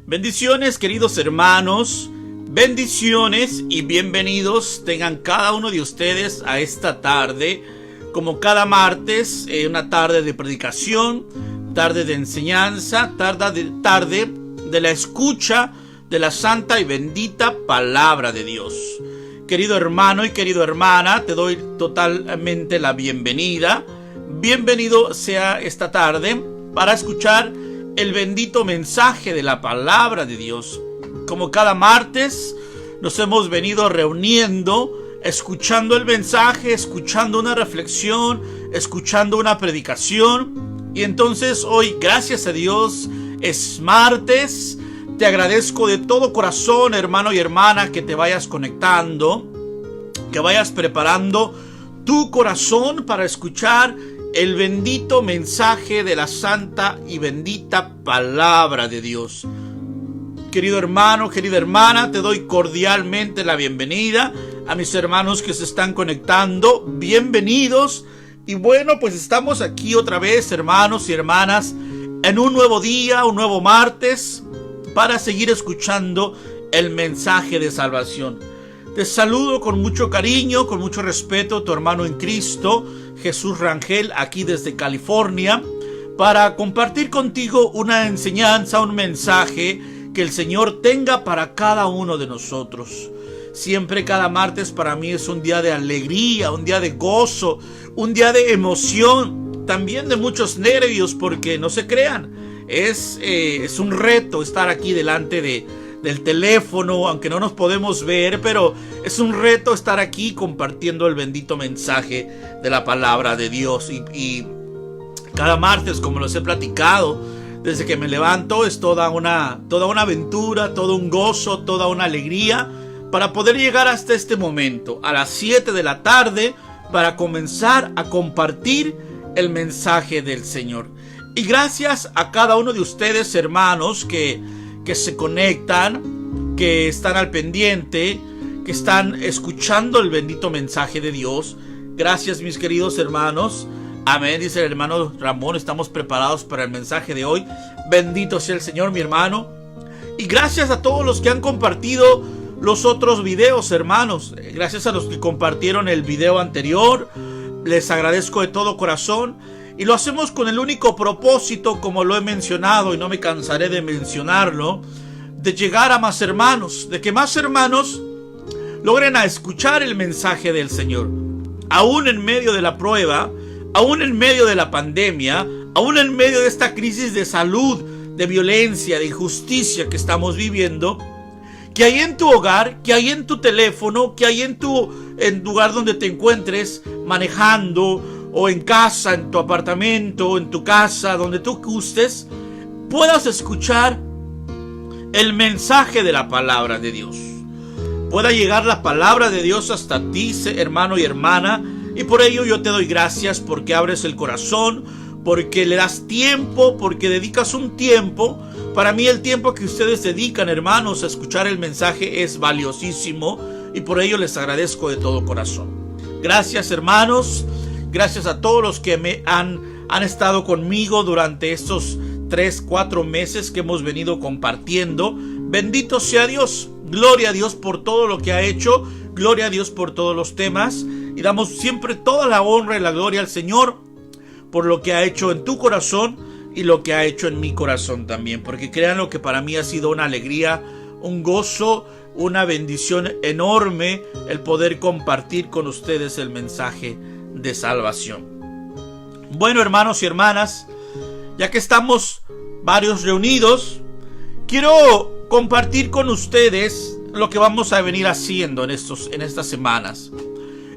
Bendiciones, queridos hermanos, bendiciones y bienvenidos tengan cada uno de ustedes a esta tarde, como cada martes, una tarde de predicación, tarde de enseñanza, tarde de la escucha de la santa y bendita palabra de Dios. Querido hermano y querida hermana, te doy totalmente la bienvenida. Bienvenido sea esta tarde para escuchar el bendito mensaje de la palabra de Dios. Como cada martes nos hemos venido reuniendo, escuchando el mensaje, escuchando una reflexión, escuchando una predicación. Y entonces hoy, gracias a Dios, es martes. Te agradezco de todo corazón, hermano y hermana, que te vayas conectando, que vayas preparando tu corazón para escuchar el bendito mensaje de la santa y bendita palabra de Dios. Querido hermano, querida hermana, te doy cordialmente la bienvenida. A mis hermanos que se están conectando, bienvenidos. Y bueno, pues estamos aquí otra vez, hermanos y hermanas, en un nuevo día, un nuevo martes, para seguir escuchando el mensaje de salvación. Te saludo con mucho cariño, con mucho respeto, tu hermano en Cristo, Jesús Rangel, aquí desde California, para compartir contigo una enseñanza, un mensaje que el Señor tenga para cada uno de nosotros. Siempre cada martes para mí es un día de alegría, un día de gozo, un día de emoción, también de muchos nervios, porque no se crean, es un reto estar aquí delante del teléfono, aunque no nos podemos ver, pero es un reto estar aquí compartiendo el bendito mensaje de la palabra de Dios. Y cada martes, como les he platicado, desde que me levanto es toda una aventura, todo un gozo, toda una alegría para poder llegar hasta este momento, a las 7 de la tarde, para comenzar a compartir el mensaje del Señor. Y gracias a cada uno de ustedes, hermanos, que se conectan, que están al pendiente, que están escuchando el bendito mensaje de Dios. Gracias, mis queridos hermanos. Amén, dice el hermano Ramón, estamos preparados para el mensaje de hoy. Bendito sea el Señor, mi hermano. Y gracias a todos los que han compartido los otros videos, hermanos. Gracias a los que compartieron el video anterior. Les agradezco de todo corazón. Y lo hacemos con el único propósito, como lo he mencionado y no me cansaré de mencionarlo, de llegar a más hermanos, de que más hermanos logren a escuchar el mensaje del Señor. Aún en medio de la prueba, aún en medio de la pandemia, aún en medio de esta crisis de salud, de violencia, de injusticia que estamos viviendo, que hay en tu hogar, que hay en tu teléfono, que hay en tu lugar donde te encuentres manejando, o en casa, en tu apartamento, en tu casa, donde tú gustes, puedas escuchar el mensaje de la palabra de Dios. Pueda llegar la palabra de Dios hasta ti, hermano y hermana, y por ello yo te doy gracias porque abres el corazón, porque le das tiempo, porque dedicas un tiempo. Para mí el tiempo que ustedes dedican, hermanos, a escuchar el mensaje es valiosísimo y por ello les agradezco de todo corazón. Gracias, hermanos. Gracias a todos los que me han estado conmigo durante estos 3-4 meses que hemos venido compartiendo. Bendito sea Dios. Gloria a Dios por todo lo que ha hecho. Gloria a Dios por todos los temas. Y damos siempre toda la honra y la gloria al Señor por lo que ha hecho en tu corazón y lo que ha hecho en mi corazón también. Porque créanlo que para mí ha sido una alegría, un gozo, una bendición enorme el poder compartir con ustedes el mensaje de salvación. Bueno, hermanos y hermanas, ya que estamos varios reunidos, quiero compartir con ustedes lo que vamos a venir haciendo en estas semanas.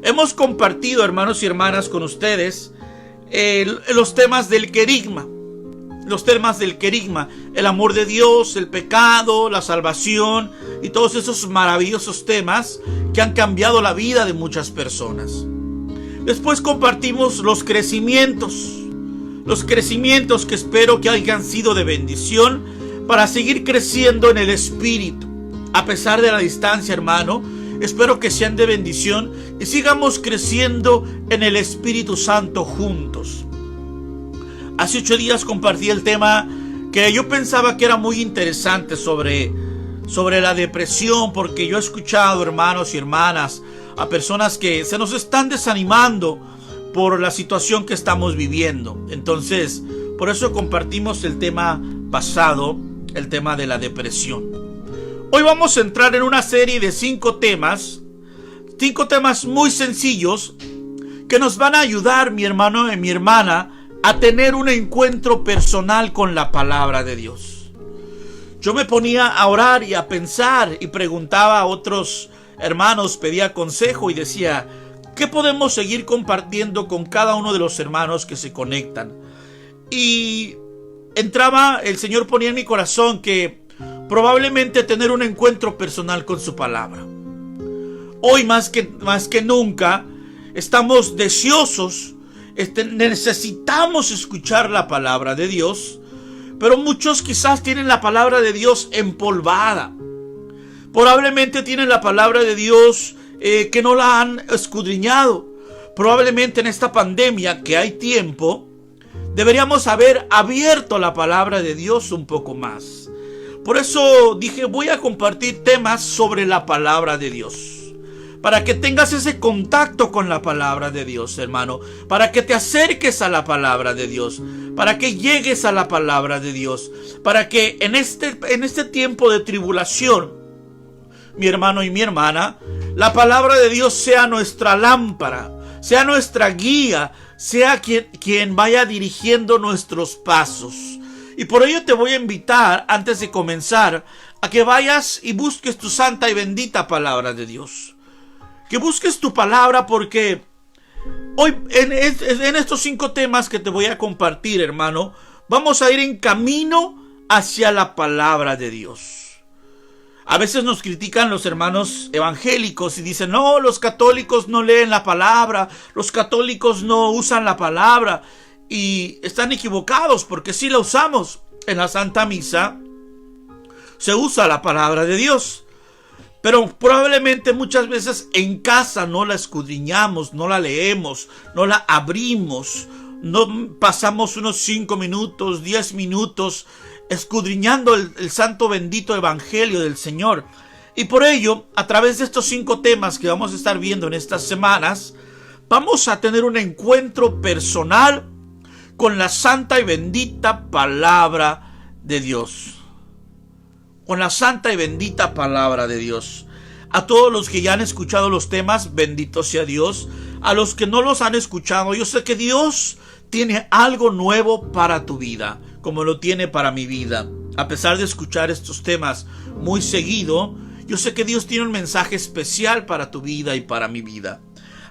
Hemos compartido, hermanos y hermanas, con ustedes los temas del querigma. Los temas del querigma, el amor de Dios, el pecado, la salvación y todos esos maravillosos temas que han cambiado la vida de muchas personas. Después compartimos los crecimientos que espero que hayan sido de bendición para seguir creciendo en el Espíritu. A pesar de la distancia, hermano, espero que sean de bendición y sigamos creciendo en el Espíritu Santo juntos. Hace 8 días compartí el tema que yo pensaba que era muy interesante sobre la depresión, porque yo he escuchado, hermanos y hermanas, a personas que se nos están desanimando por la situación que estamos viviendo. Entonces, por eso compartimos el tema pasado, el tema de la depresión. Hoy vamos a entrar en una serie de 5 temas muy sencillos que nos van a ayudar, mi hermano y mi hermana, a tener un encuentro personal con la palabra de Dios. Yo me ponía a orar y a pensar y preguntaba a otros hermanos, pedía consejo y decía, ¿qué podemos seguir compartiendo con cada uno de los hermanos que se conectan? Y el Señor ponía en mi corazón que probablemente tener un encuentro personal con su palabra. Hoy más que nunca estamos deseosos, necesitamos escuchar la palabra de Dios, pero muchos quizás tienen la palabra de Dios empolvada. Probablemente tienen la palabra de Dios que no la han escudriñado. Probablemente en esta pandemia que hay tiempo, deberíamos haber abierto la palabra de Dios un poco más. Por eso dije, voy a compartir temas sobre la palabra de Dios, para que tengas ese contacto con la palabra de Dios, hermano, para que te acerques a la palabra de Dios, para que llegues a la palabra de Dios, para que en este tiempo de tribulación, mi hermano y mi hermana, la palabra de Dios sea nuestra lámpara, sea nuestra guía, sea quien vaya dirigiendo nuestros pasos. Y por ello te voy a invitar, antes de comenzar, a que vayas y busques tu santa y bendita palabra de Dios. Que busques tu palabra, porque hoy en estos 5 temas que te voy a compartir, hermano, vamos a ir en camino hacia la palabra de Dios. A veces nos critican los hermanos evangélicos y dicen, no, los católicos no leen la palabra, los católicos no usan la palabra. Y están equivocados, porque sí la usamos. En la Santa Misa se usa la palabra de Dios, pero probablemente muchas veces en casa no la escudriñamos, no la leemos, no la abrimos, no pasamos unos 5 minutos, 10 minutos escudriñando el santo bendito evangelio del Señor. Y por ello, a través de estos 5 temas que vamos a estar viendo en estas semanas, vamos a tener un encuentro personal con la santa y bendita palabra de Dios. Con la santa y bendita palabra de Dios. A todos los que ya han escuchado los temas, bendito sea Dios. A los que no los han escuchado, yo sé que Dios tiene algo nuevo para tu vida, como lo tiene para mi vida. A pesar de escuchar estos temas muy seguido, yo sé que Dios tiene un mensaje especial para tu vida y para mi vida.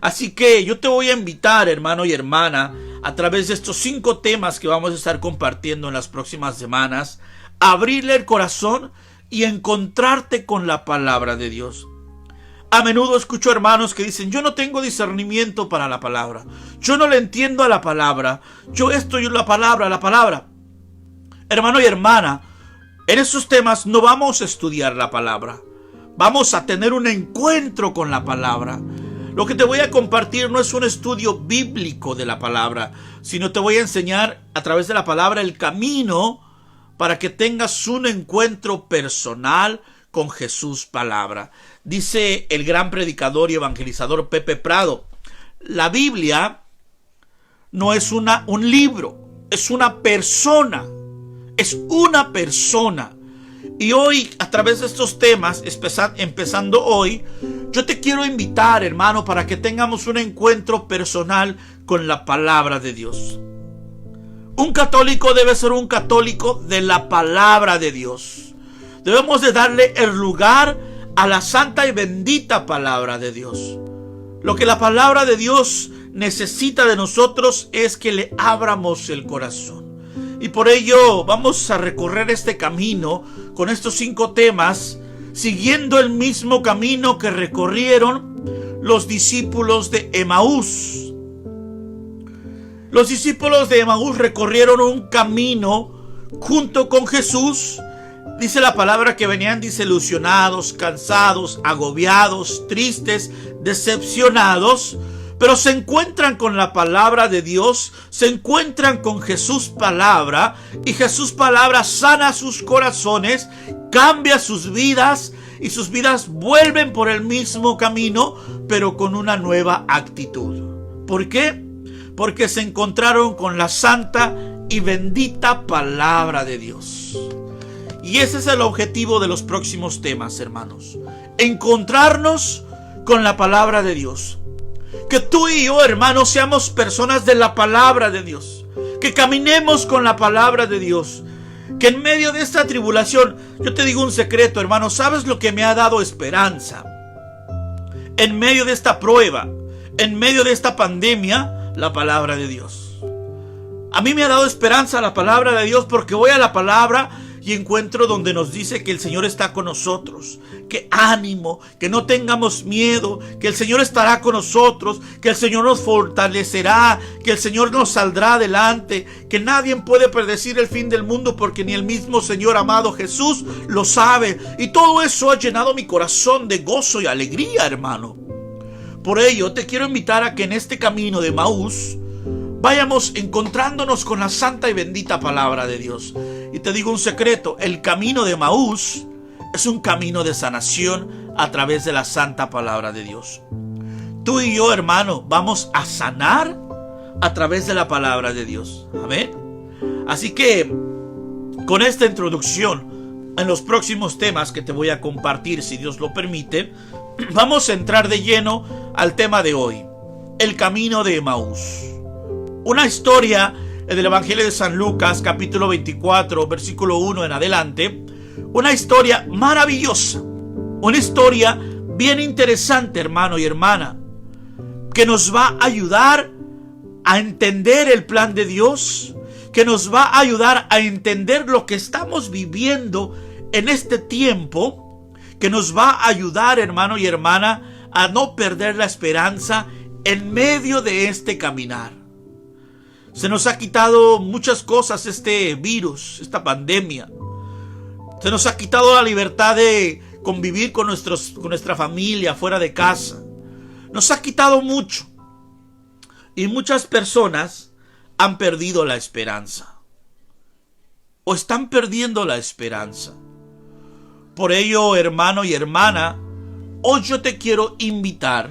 Así que yo te voy a invitar, hermano y hermana, a través de estos 5 temas que vamos a estar compartiendo en las próximas semanas, a abrirle el corazón y encontrarte con la palabra de Dios. A menudo escucho hermanos que dicen, yo no tengo discernimiento para la palabra, yo no le entiendo a la palabra, yo la palabra. Hermano y hermana, en estos temas no vamos a estudiar la palabra, vamos a tener un encuentro con la palabra. Lo que te voy a compartir no es un estudio bíblico de la palabra, sino te voy a enseñar a través de la palabra el camino para que tengas un encuentro personal con Jesús palabra. Dice el gran predicador y evangelizador Pepe Prado, la Biblia no es un libro, es una persona, Y hoy, a través de estos temas, empezando hoy, yo te quiero invitar, hermano, para que tengamos un encuentro personal con la palabra de Dios. Un católico debe ser un católico de la palabra de Dios. Debemos de darle el lugar a la santa y bendita palabra de Dios. Lo que la palabra de Dios necesita de nosotros es que le abramos el corazón. Y por ello vamos a recorrer este camino con estos 5 temas, siguiendo el mismo camino que recorrieron los discípulos de Emaús. Los discípulos de Emaús recorrieron un camino junto con Jesús. Dice la palabra que venían desilusionados, cansados, agobiados, tristes, decepcionados, pero se encuentran con la palabra de Dios, se encuentran con Jesús palabra, y Jesús palabra sana sus corazones, cambia sus vidas, y sus vidas vuelven por el mismo camino, pero con una nueva actitud. ¿Por qué? Porque se encontraron con la santa y bendita palabra de Dios. Y ese es el objetivo de los próximos temas, hermanos. Encontrarnos con la palabra de Dios. Que tú y yo, hermanos, seamos personas de la palabra de Dios. Que caminemos con la palabra de Dios. Que en medio de esta tribulación, yo te digo un secreto, hermano, ¿sabes lo que me ha dado esperanza? En medio de esta prueba, en medio de esta pandemia, la palabra de Dios. A mí me ha dado esperanza la palabra de Dios, porque voy a la palabra y encuentro donde nos dice que el Señor está con nosotros. Que ánimo, que no tengamos miedo, que el Señor estará con nosotros, que el Señor nos fortalecerá, que el Señor nos saldrá adelante, que nadie puede predecir el fin del mundo, porque ni el mismo Señor amado Jesús lo sabe. Y todo eso ha llenado mi corazón de gozo y alegría, hermano. Por ello te quiero invitar a que en este camino de Emaús vayamos encontrándonos con la santa y bendita palabra de Dios. Y te digo un secreto, el camino de Emaús es un camino de sanación a través de la santa palabra de Dios. Tú y yo, hermano, vamos a sanar a través de la palabra de Dios. Amén. Así que, con esta introducción, en los próximos temas que te voy a compartir, si Dios lo permite, vamos a entrar de lleno al tema de hoy, el camino de Emaús. Una historia del Evangelio de San Lucas, capítulo 24, versículo 1 en adelante. Una historia maravillosa, una historia bien interesante, hermano y hermana, que nos va a ayudar a entender el plan de Dios, que nos va a ayudar a entender lo que estamos viviendo en este tiempo, que nos va a ayudar, hermano y hermana, a no perder la esperanza en medio de este caminar. Se nos ha quitado muchas cosas este virus, esta pandemia. Se nos ha quitado la libertad de convivir con nuestra familia fuera de casa. Nos ha quitado mucho. Y muchas personas han perdido la esperanza. O están perdiendo la esperanza. Por ello, hermano y hermana, hoy yo te quiero invitar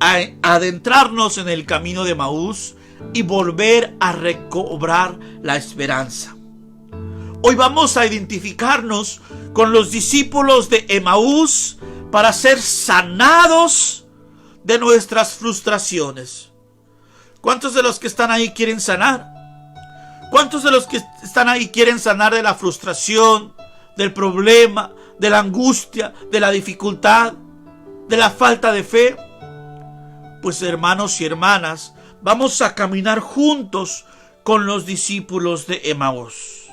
a adentrarnos en el camino de Emaús y volver a recobrar la esperanza. Hoy vamos a identificarnos con los discípulos de Emaús para ser sanados de nuestras frustraciones. ¿Cuántos de los que están ahí quieren sanar? ¿Cuántos de los que están ahí quieren sanar de la frustración, del problema, de la angustia, de la dificultad, de la falta de fe? Pues hermanos y hermanas, vamos a caminar juntos con los discípulos de Emaús.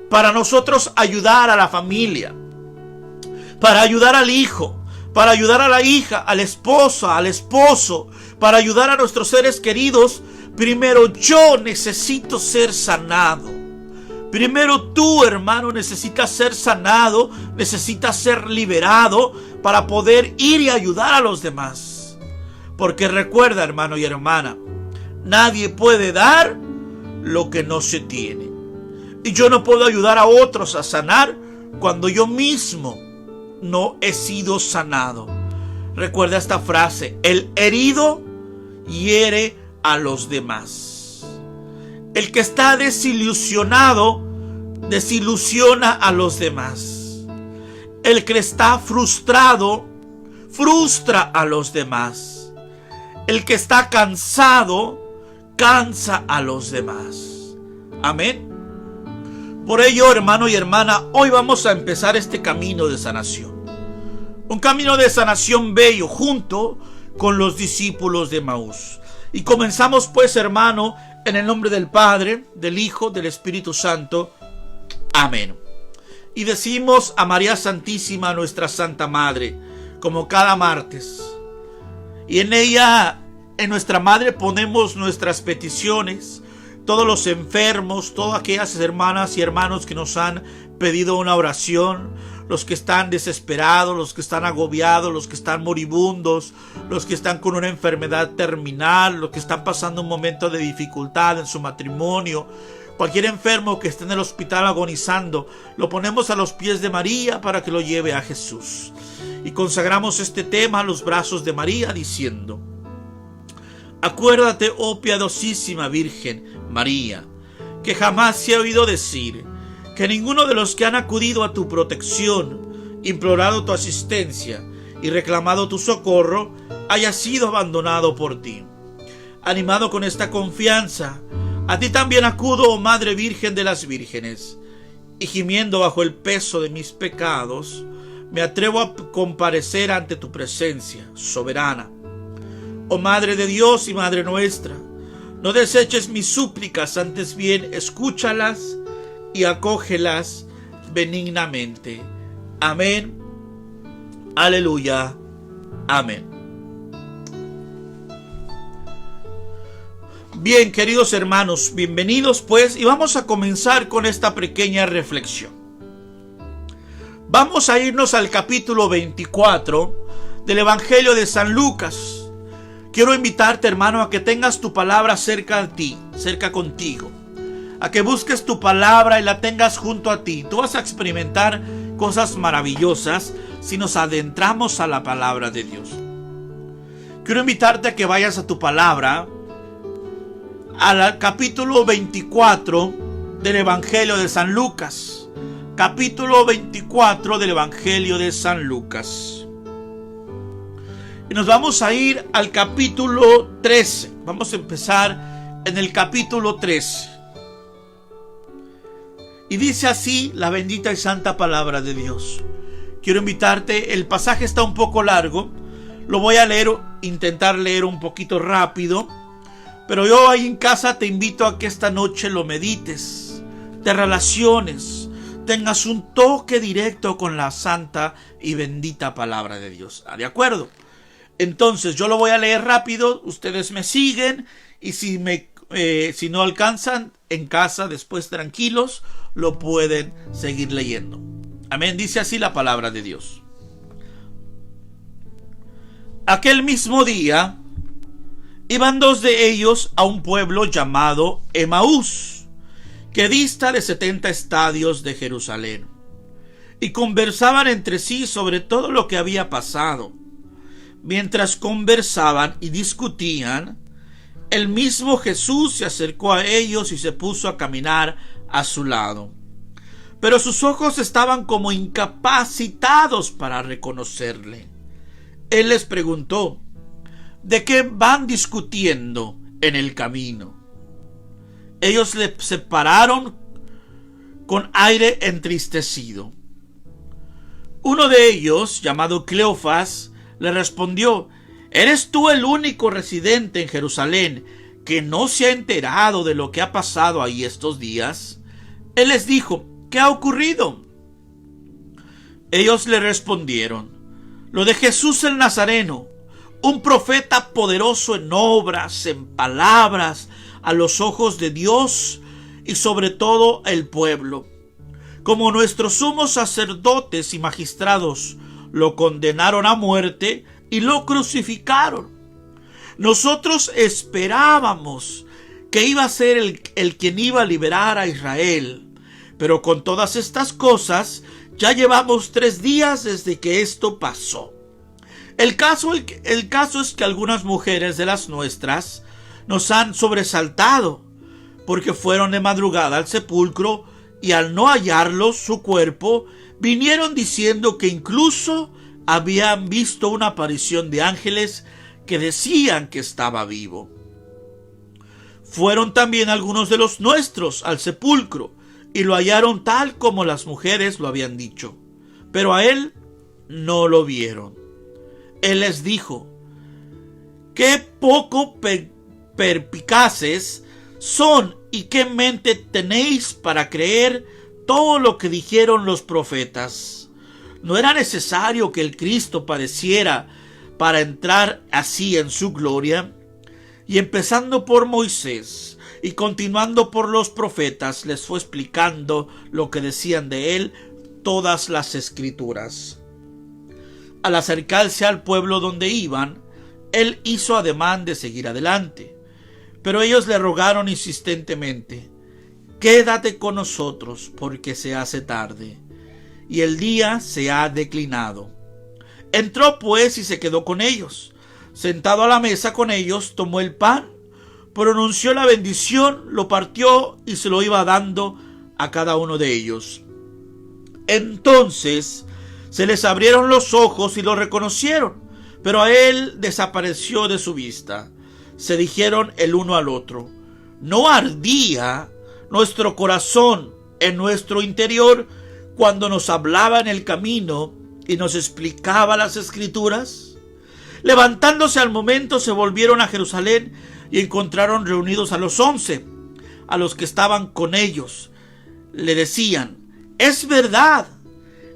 Para nosotros ayudar a la familia, para ayudar al hijo, para ayudar a la hija, a la esposa, al esposo, para ayudar a nuestros seres queridos, primero yo necesito ser sanado. Primero tú, hermano, necesitas ser sanado, necesitas ser liberado para poder ir y ayudar a los demás. Porque recuerda, hermano y hermana, nadie puede dar lo que no se tiene. Y yo no puedo ayudar a otros a sanar cuando yo mismo no he sido sanado. Recuerda esta frase: el herido hiere a los demás. El que está desilusionado desilusiona a los demás. El que está frustrado frustra a los demás. El que está cansado cansa a los demás. Amén. Por ello, hermano y hermana, hoy vamos a empezar este camino de sanación. Un camino de sanación bello junto con los discípulos de Emaús. Y comenzamos pues, hermano, en el nombre del Padre, del Hijo, del Espíritu Santo. Amén. Y decimos a María Santísima, nuestra Santa Madre, como cada martes. Y en ella, en nuestra Madre, ponemos nuestras peticiones, todos los enfermos, todas aquellas hermanas y hermanos que nos han pedido una oración, los que están desesperados, los que están agobiados, los que están moribundos, los que están con una enfermedad terminal, los que están pasando un momento de dificultad en su matrimonio. Cualquier enfermo que esté en el hospital agonizando, lo ponemos a los pies de María para que lo lleve a Jesús. Y consagramos este tema a los brazos de María diciendo: acuérdate, oh piadosísima Virgen María, que jamás se ha oído decir que ninguno de los que han acudido a tu protección, implorado tu asistencia y reclamado tu socorro, haya sido abandonado por ti. Animado con esta confianza, a ti también acudo, oh Madre Virgen de las Vírgenes, y gimiendo bajo el peso de mis pecados, me atrevo a comparecer ante tu presencia soberana. Oh Madre de Dios y Madre nuestra, no deseches mis súplicas, antes bien escúchalas y acógelas benignamente. Amén. Aleluya. Amén. Bien, queridos hermanos, bienvenidos pues, y vamos a comenzar con esta pequeña reflexión. Vamos a irnos al capítulo 24 del Evangelio de San Lucas. Quiero invitarte, hermano, a que tengas tu palabra cerca de ti, cerca contigo. A que busques tu palabra y la tengas junto a ti. Tú vas a experimentar cosas maravillosas si nos adentramos a la palabra de Dios. Quiero invitarte a que vayas a tu palabra, al capítulo 24 del Evangelio de San Lucas. Capítulo 24 del Evangelio de San Lucas. Y nos vamos a ir al capítulo 13. Vamos a empezar en el capítulo 13. Y dice así la bendita y santa palabra de Dios. Quiero invitarte, el pasaje está un poco largo, lo voy a leer, intentar leer un poquito rápido, pero yo ahí en casa te invito a que esta noche lo medites, te relaciones, tengas un toque directo con la santa y bendita palabra de Dios. ¿De acuerdo? Entonces yo lo voy a leer rápido, ustedes me siguen, y si no alcanzan en casa después tranquilos, lo pueden seguir leyendo. Amén. Dice así la palabra de Dios. Aquel mismo día iban dos de ellos a un pueblo llamado Emaús, que dista de 70 estadios de Jerusalén, y conversaban entre sí sobre todo lo que había pasado. Mientras conversaban y discutían, el mismo Jesús se acercó a ellos y se puso a caminar a su lado. Pero sus ojos estaban como incapacitados para reconocerle. Él les preguntó: ¿de qué van discutiendo en el camino? Ellos le separaron con aire entristecido. Uno de ellos, llamado Cleofas, le respondió: ¿eres tú el único residente en Jerusalén que no se ha enterado de lo que ha pasado ahí estos días? Él les dijo: ¿qué ha ocurrido? Ellos le respondieron: lo de Jesús el Nazareno, un profeta poderoso en obras, en palabras, a los ojos de Dios y sobre todo el pueblo. Como nuestros sumos sacerdotes y magistrados lo condenaron a muerte y lo crucificaron. Nosotros esperábamos que iba a ser el quien iba a liberar a Israel, pero con todas estas cosas ya llevamos 3 días desde que esto pasó. El caso es que algunas mujeres de las nuestras nos han sobresaltado, porque fueron de madrugada al sepulcro y al no hallarlos su cuerpo, vinieron diciendo que incluso habían visto una aparición de ángeles que decían que estaba vivo. Fueron también algunos de los nuestros al sepulcro y lo hallaron tal como las mujeres lo habían dicho, pero a él no lo vieron. Él les dijo: qué poco perpicaces son y qué mente tenéis para creer todo lo que dijeron los profetas. ¿No era necesario que el Cristo padeciera para entrar así en su gloria? Y empezando por Moisés y continuando por los profetas, les fue explicando lo que decían de él todas las Escrituras. Al acercarse al pueblo donde iban, él hizo ademán de seguir adelante, pero ellos le rogaron insistentemente: quédate con nosotros, porque se hace tarde, y el día se ha declinado. Entró pues y se quedó con ellos. Sentado a la mesa con ellos, tomó el pan, pronunció la bendición, lo partió y se lo iba dando a cada uno de ellos. Entonces se les abrieron los ojos y lo reconocieron, pero a él desapareció de su vista. Se dijeron el uno al otro: ¿no ardía nuestro corazón en nuestro interior cuando nos hablaba en el camino y nos explicaba las Escrituras? Levantándose al momento, se volvieron a Jerusalén y encontraron reunidos a los 11, a los que estaban con ellos. Le decían: es verdad,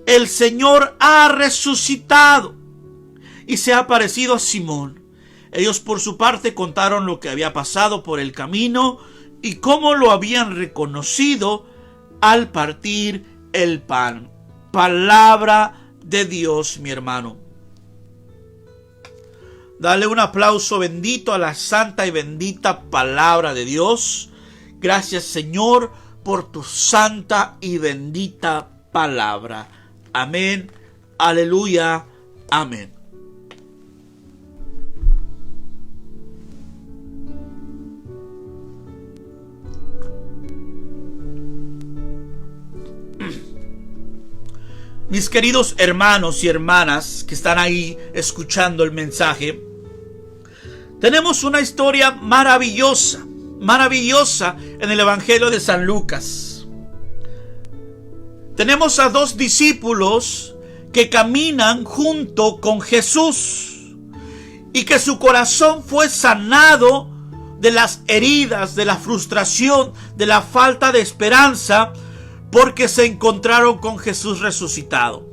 el Señor ha resucitado y se ha aparecido a Simón. Ellos por su parte contaron lo que había pasado por el camino y cómo lo habían reconocido al partir el pan. Palabra de Dios, mi hermano. Dale un aplauso bendito a la santa y bendita palabra de Dios. Gracias, Señor, por tu santa y bendita palabra. Amén. Aleluya. Amén. Mis queridos hermanos y hermanas que están ahí escuchando el mensaje, tenemos una historia maravillosa en el Evangelio de San Lucas. Tenemos a dos discípulos que caminan junto con Jesús y que su corazón fue sanado de las heridas, de la frustración, de la falta de esperanza, porque se encontraron con Jesús resucitado.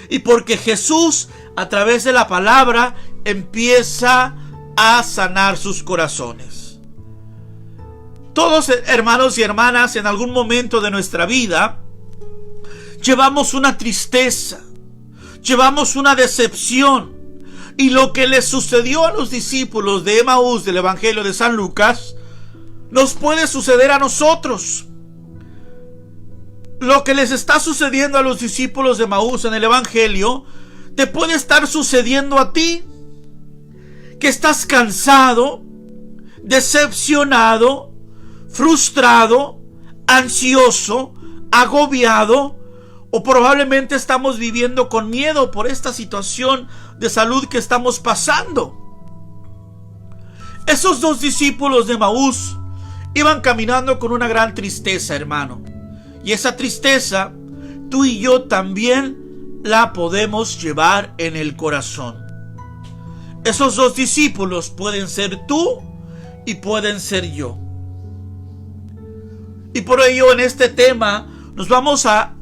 Y porque Jesús, a través de la palabra, empieza a sanar sus corazones. Todos, hermanos y hermanas, en algún momento de nuestra vida llevamos una tristeza, llevamos una decepción, y lo que les sucedió a los discípulos de Emaús del Evangelio de San Lucas nos puede suceder a nosotros. Lo que les está sucediendo a los discípulos de Emaús en el Evangelio te puede estar sucediendo a ti, que estás cansado, decepcionado, frustrado, ansioso, agobiado, o probablemente estamos viviendo con miedo por esta situación de salud que estamos pasando. Esos dos discípulos de Emaús iban caminando con una gran tristeza, hermano. Y esa tristeza, tú y yo también la podemos llevar en el corazón. Esos dos discípulos pueden ser tú y pueden ser yo. Y por ello en este tema nos vamos a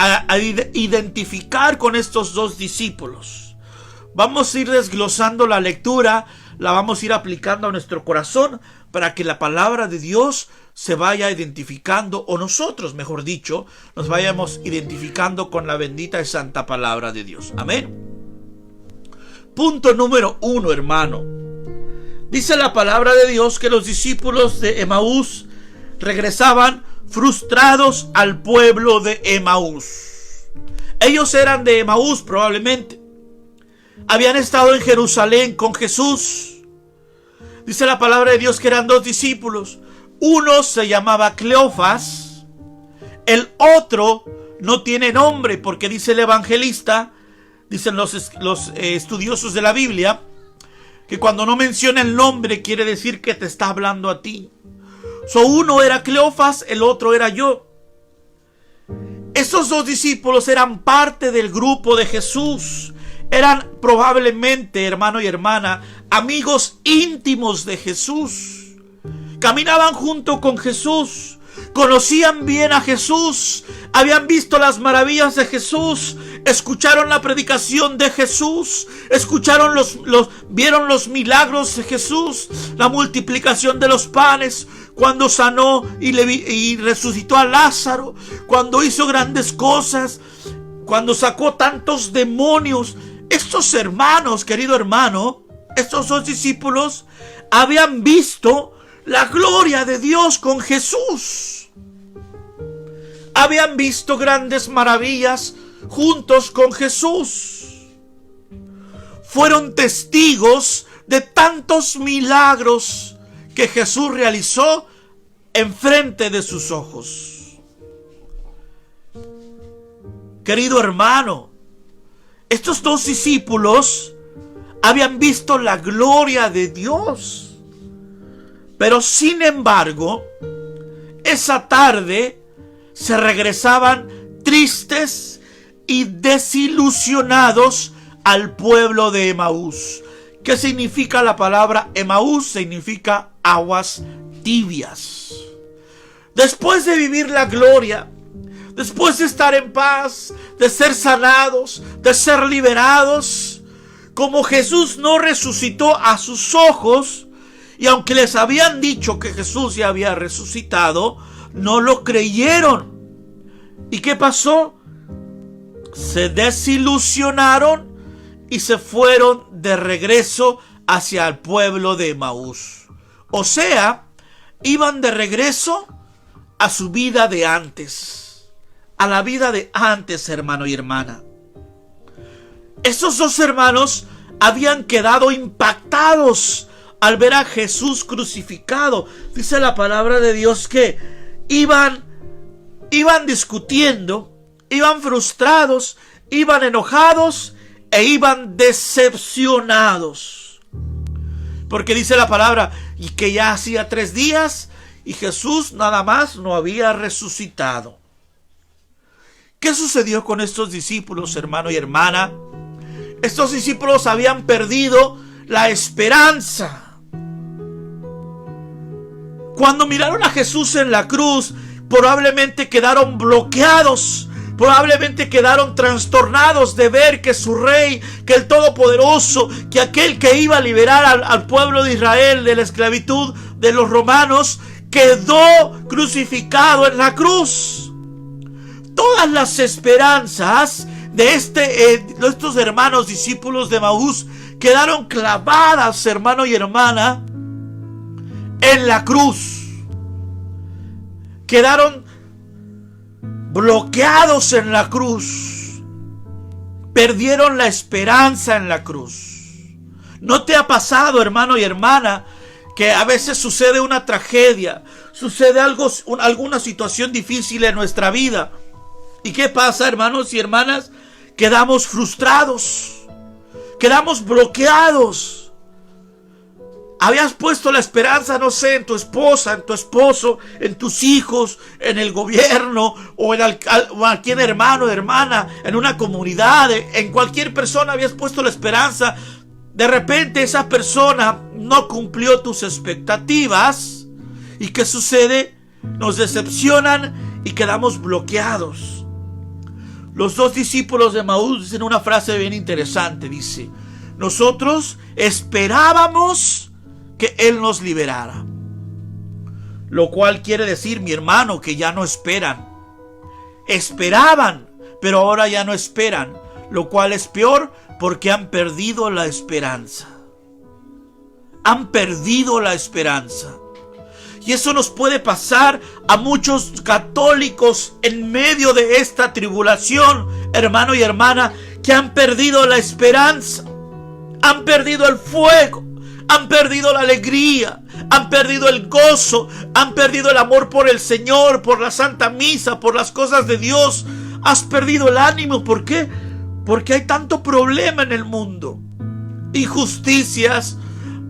identificar con estos dos discípulos. Vamos a ir desglosando la lectura, la vamos a ir aplicando a nuestro corazón para que la palabra de Dios se vaya identificando, o nosotros, mejor dicho, nos vayamos identificando con la bendita y santa palabra de Dios. Amén. Punto número 1, hermano. Dice la palabra de Dios que los discípulos de Emaús regresaban frustrados al pueblo de Emaús. Ellos eran de Emaús probablemente. Habían estado en Jerusalén con Jesús. Dice la palabra de Dios que eran dos discípulos. Uno se llamaba Cleofas, el otro no tiene nombre, porque dice el evangelista, dicen los estudiosos de la Biblia, que cuando no menciona el nombre quiere decir que te está hablando a ti. Uno era Cleofas, el otro era yo. Esos dos discípulos eran parte del grupo de Jesús. Eran probablemente, hermano y hermana, amigos íntimos de Jesús. Caminaban junto con Jesús, conocían bien a Jesús, habían visto las maravillas de Jesús, escucharon la predicación de Jesús, vieron los milagros de Jesús, la multiplicación de los panes, cuando sanó y resucitó a Lázaro, cuando hizo grandes cosas, cuando sacó tantos demonios. Estos hermanos, querido hermano, estos dos discípulos habían visto la gloria de Dios con Jesús. Habían visto grandes maravillas juntos con Jesús. Fueron testigos de tantos milagros que Jesús realizó enfrente de sus ojos. Querido hermano, estos dos discípulos habían visto la gloria de Dios. Pero sin embargo, esa tarde se regresaban tristes y desilusionados al pueblo de Emaús. ¿Qué significa la palabra Emaús? Significa aguas tibias. Después de vivir la gloria, después de estar en paz, de ser sanados, de ser liberados, como Jesús no resucitó a sus ojos, y aunque les habían dicho que Jesús ya había resucitado, no lo creyeron. ¿Y qué pasó? Se desilusionaron y se fueron de regreso hacia el pueblo de Emaús. O sea, iban de regreso a su vida de antes, a la vida de antes, hermano y hermana. Estos dos hermanos habían quedado impactados al ver a Jesús crucificado. Dice la palabra de Dios que iban discutiendo, iban frustrados, iban enojados e iban decepcionados. Porque dice la palabra, y que ya hacía 3 días y Jesús nada más no había resucitado. ¿Qué sucedió con estos discípulos, hermano y hermana? Estos discípulos habían perdido la esperanza. Cuando miraron a Jesús en la cruz, probablemente quedaron bloqueados, probablemente quedaron trastornados de ver que su rey, que el Todopoderoso, que aquel que iba a liberar al pueblo de Israel de la esclavitud de los romanos, quedó crucificado en la cruz. Todas las esperanzas de estos hermanos discípulos de Emaús quedaron clavadas, hermano y hermana, en la cruz. Quedaron bloqueados en la cruz. Perdieron la esperanza en la cruz. ¿No te ha pasado, hermano y hermana, que a veces sucede una tragedia, sucede alguna situación difícil en nuestra vida? ¿Y qué pasa, hermanos y hermanas? Quedamos frustrados, quedamos bloqueados. Habías puesto la esperanza, no sé, en tu esposa, en tu esposo, en tus hijos, en el gobierno, o en cualquier hermano o hermana, en una comunidad, en cualquier persona habías puesto la esperanza. De repente esa persona no cumplió tus expectativas. ¿Y qué sucede? Nos decepcionan y quedamos bloqueados. Los dos discípulos de Emaús dicen una frase bien interesante. Dice, nosotros esperábamos que Él nos liberara. Lo cual quiere decir, mi hermano, que ya no esperan. Esperaban, pero ahora ya no esperan. Lo cual es peor porque han perdido la esperanza. Han perdido la esperanza. Y eso nos puede pasar a muchos católicos en medio de esta tribulación, hermano y hermana, que han perdido la esperanza, han perdido el fuego, han perdido la alegría, han perdido el gozo, han perdido el amor por el Señor, por la Santa Misa, por las cosas de Dios. Has perdido el ánimo. ¿Por qué? Porque hay tanto problema en el mundo. Injusticias.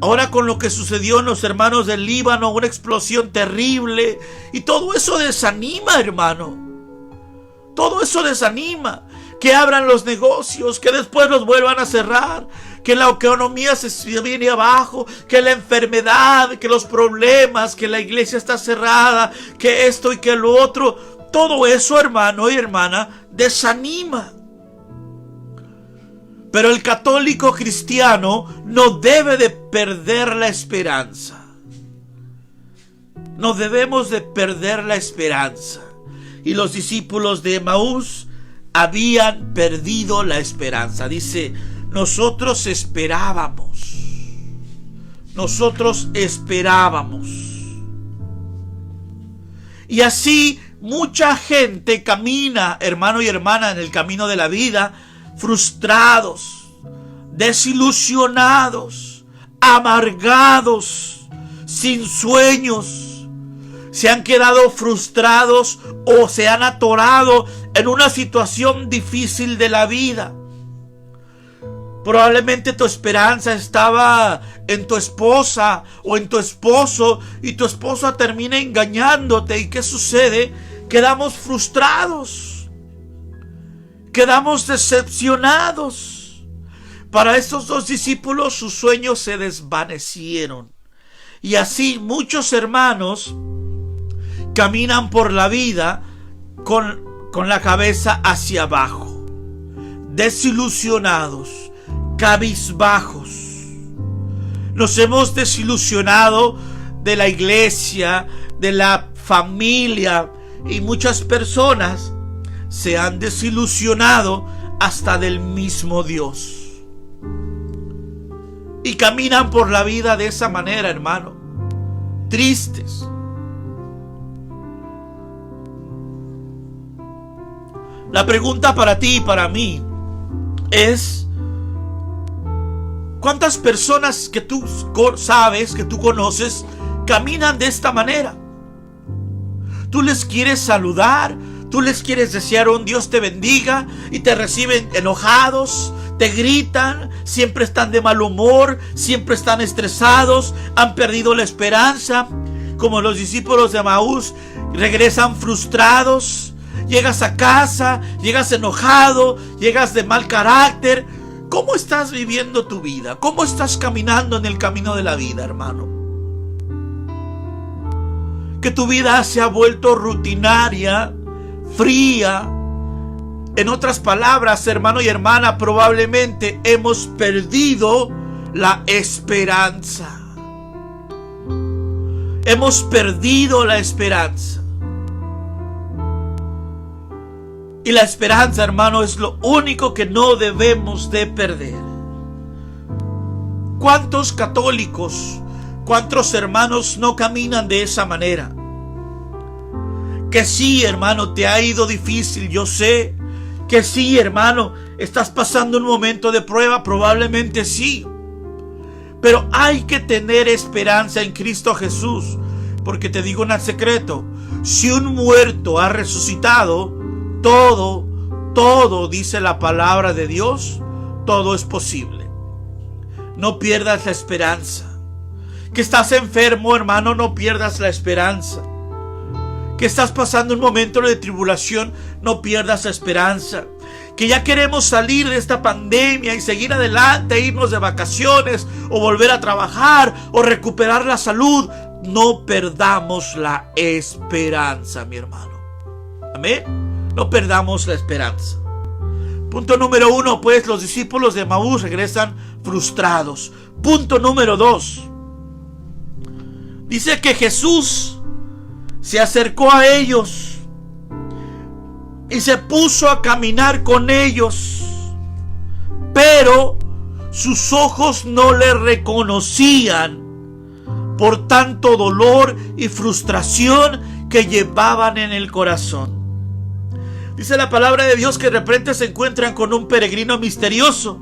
Ahora con lo que sucedió en los hermanos del Líbano, una explosión terrible. Y todo eso desanima, hermano. Todo eso desanima. Que abran los negocios, que después los vuelvan a cerrar. Que la economía se viene abajo. Que la enfermedad, que los problemas, que la iglesia está cerrada. Que esto y que lo otro. Todo eso, hermano y hermana, desanima. Pero el católico cristiano no debe de perder la esperanza. No debemos de perder la esperanza. Y los discípulos de Emaús habían perdido la esperanza. Dice, nosotros esperábamos. Nosotros esperábamos. Y así mucha gente camina, hermano y hermana, en el camino de la vida, frustrados, desilusionados, amargados, sin sueños. Se han quedado frustrados o se han atorado en una situación difícil de la vida. Probablemente tu esperanza estaba en tu esposa o en tu esposo y tu esposa termina engañándote. ¿Y qué sucede? Quedamos frustrados, quedamos decepcionados. Para estos dos discípulos sus sueños se desvanecieron. Y así muchos hermanos caminan por la vida con la cabeza hacia abajo, desilusionados, cabizbajos. Nos hemos desilusionado de la iglesia, de la familia, y muchas personas se han desilusionado hasta del mismo Dios. Y caminan por la vida de esa manera, hermano, tristes. La pregunta para ti y para mí es: ¿cuántas personas que tú sabes, que tú conoces, caminan de esta manera? Tú les quieres saludar, tú les quieres desear un Dios te bendiga y te reciben enojados, te gritan, siempre están de mal humor, siempre están estresados, han perdido la esperanza. Como los discípulos de Emaús, regresan frustrados. Llegas a casa, llegas enojado, llegas de mal carácter. ¿Cómo estás viviendo tu vida? ¿Cómo estás caminando en el camino de la vida, hermano? Que tu vida se ha vuelto rutinaria, fría. En otras palabras, hermano y hermana, probablemente hemos perdido la esperanza. Hemos perdido la esperanza. Y la esperanza, hermano, es lo único que no debemos de perder. ¿Cuántos católicos, cuántos hermanos no caminan de esa manera? Que sí, hermano, te ha ido difícil, yo sé. Que sí, hermano, estás pasando un momento de prueba, probablemente sí. Pero hay que tener esperanza en Cristo Jesús. Porque te digo un secreto: si un muerto ha resucitado, todo, dice la palabra de Dios, todo es posible. No pierdas la esperanza. Que estás enfermo, hermano, no pierdas la esperanza. Que estás pasando un momento de tribulación, no pierdas la esperanza. Que ya queremos salir de esta pandemia y seguir adelante, irnos de vacaciones o volver a trabajar o recuperar la salud. No perdamos la esperanza, mi hermano. Amén. No perdamos la esperanza. Punto número 1, pues los discípulos de Emaús regresan frustrados. Punto número 2. Dice que Jesús se acercó a ellos y se puso a caminar con ellos, pero sus ojos no le reconocían por tanto dolor y frustración que llevaban en el corazón. Dice la palabra de Dios que de repente se encuentran con un peregrino misterioso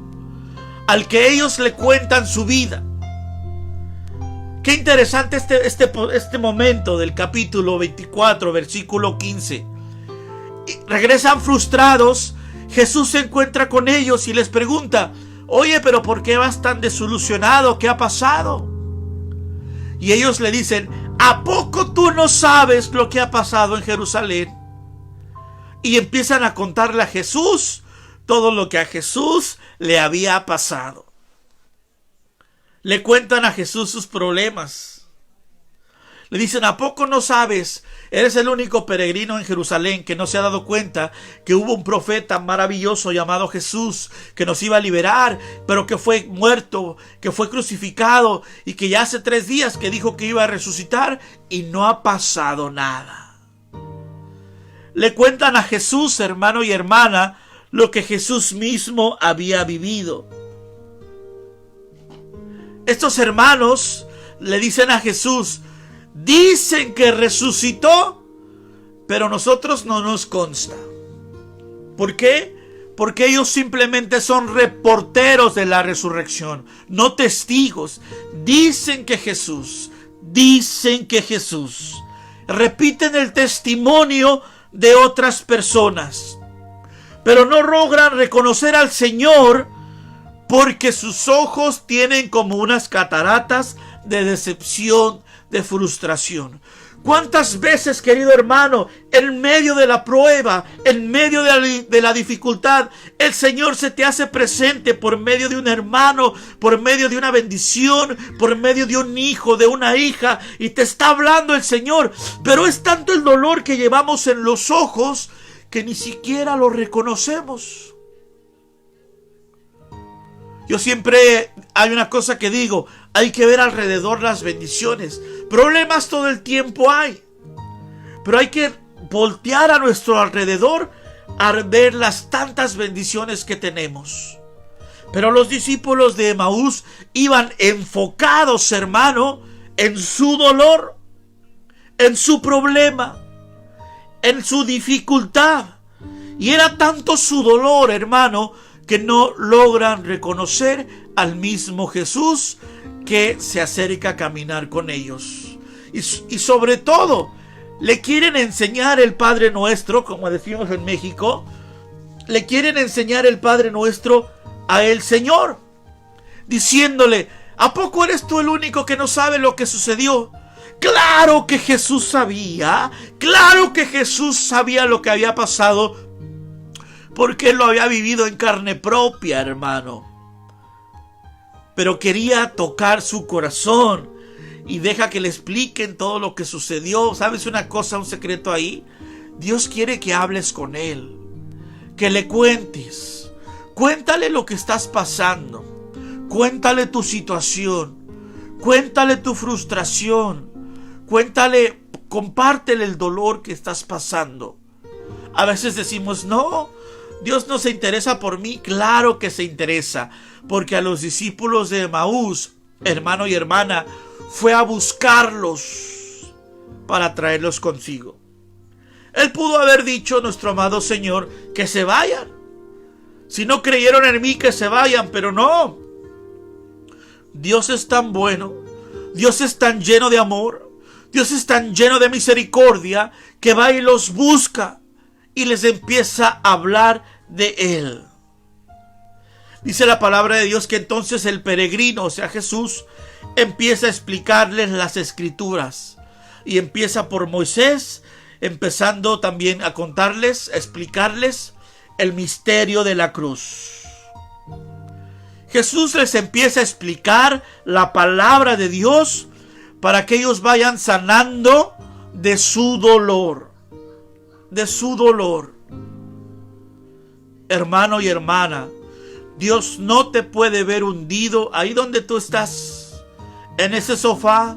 al que ellos le cuentan su vida. Qué interesante este momento del capítulo 24, versículo 15. Y regresan frustrados. Jesús se encuentra con ellos y les pregunta: oye, pero ¿por qué vas tan desilusionado? ¿Qué ha pasado? Y ellos le dicen: ¿a poco tú no sabes lo que ha pasado en Jerusalén? Y empiezan a contarle a Jesús todo lo que a Jesús le había pasado. Le cuentan a Jesús sus problemas. Le dicen: ¿a poco no sabes? Eres el único peregrino en Jerusalén que no se ha dado cuenta que hubo un profeta maravilloso llamado Jesús que nos iba a liberar, pero que fue muerto, que fue crucificado y que ya hace 3 días que dijo que iba a resucitar y no ha pasado nada. Le cuentan a Jesús, hermano y hermana, lo que Jesús mismo había vivido. Estos hermanos le dicen a Jesús: dicen que resucitó, pero nosotros no nos consta. ¿Por qué? Porque ellos simplemente son reporteros de la resurrección, no testigos. Dicen que Jesús, repiten el testimonio de otras personas, pero no logran reconocer al Señor porque sus ojos tienen como unas cataratas de decepción, de frustración. ¿Cuántas veces, querido hermano, en medio de la prueba, en medio de la dificultad, el Señor se te hace presente por medio de un hermano, por medio de una bendición, por medio de un hijo, de una hija, y te está hablando el Señor? Pero es tanto el dolor que llevamos en los ojos que ni siquiera lo reconocemos. Yo siempre hay una cosa que digo: hay que ver alrededor las bendiciones. Problemas todo el tiempo hay, pero hay que voltear a nuestro alrededor a ver las tantas bendiciones que tenemos. Pero los discípulos de Emaús iban enfocados, hermano, en su dolor, en su problema, en su dificultad. Y era tanto su dolor, hermano, que no logran reconocer al mismo Jesús que se acerca a caminar con ellos. Y sobre todo, le quieren enseñar el Padre Nuestro, como decimos en México, le quieren enseñar el Padre Nuestro a el Señor, diciéndole: ¿a poco eres tú el único que no sabe lo que sucedió? Claro que Jesús sabía, lo que había pasado, porque él lo había vivido en carne propia, hermano. Pero quería tocar su corazón y deja que le expliquen todo lo que sucedió. ¿Sabes una cosa, un secreto ahí? Dios quiere que hables con él, que le cuentes. Cuéntale lo que estás pasando, cuéntale tu situación, cuéntale tu frustración, compártele el dolor que estás pasando. A veces decimos: no, Dios no se interesa por mí. Claro que se interesa, porque a los discípulos de Emaús, hermano y hermana, fue a buscarlos para traerlos consigo. Él pudo haber dicho, nuestro amado Señor, que se vayan. Si no creyeron en mí, que se vayan, pero no. Dios es tan bueno, Dios es tan lleno de amor, Dios es tan lleno de misericordia, que va y los busca y les empieza a hablar de él. Dice la palabra de Dios que entonces el peregrino, o sea Jesús, empieza a explicarles las escrituras. Y empieza por Moisés, empezando también a contarles, a explicarles el misterio de la cruz. Jesús les empieza a explicar la palabra de Dios para que ellos vayan sanando de su dolor. De su dolor. Hermano y hermana, Dios no te puede ver hundido ahí donde tú estás, en ese sofá,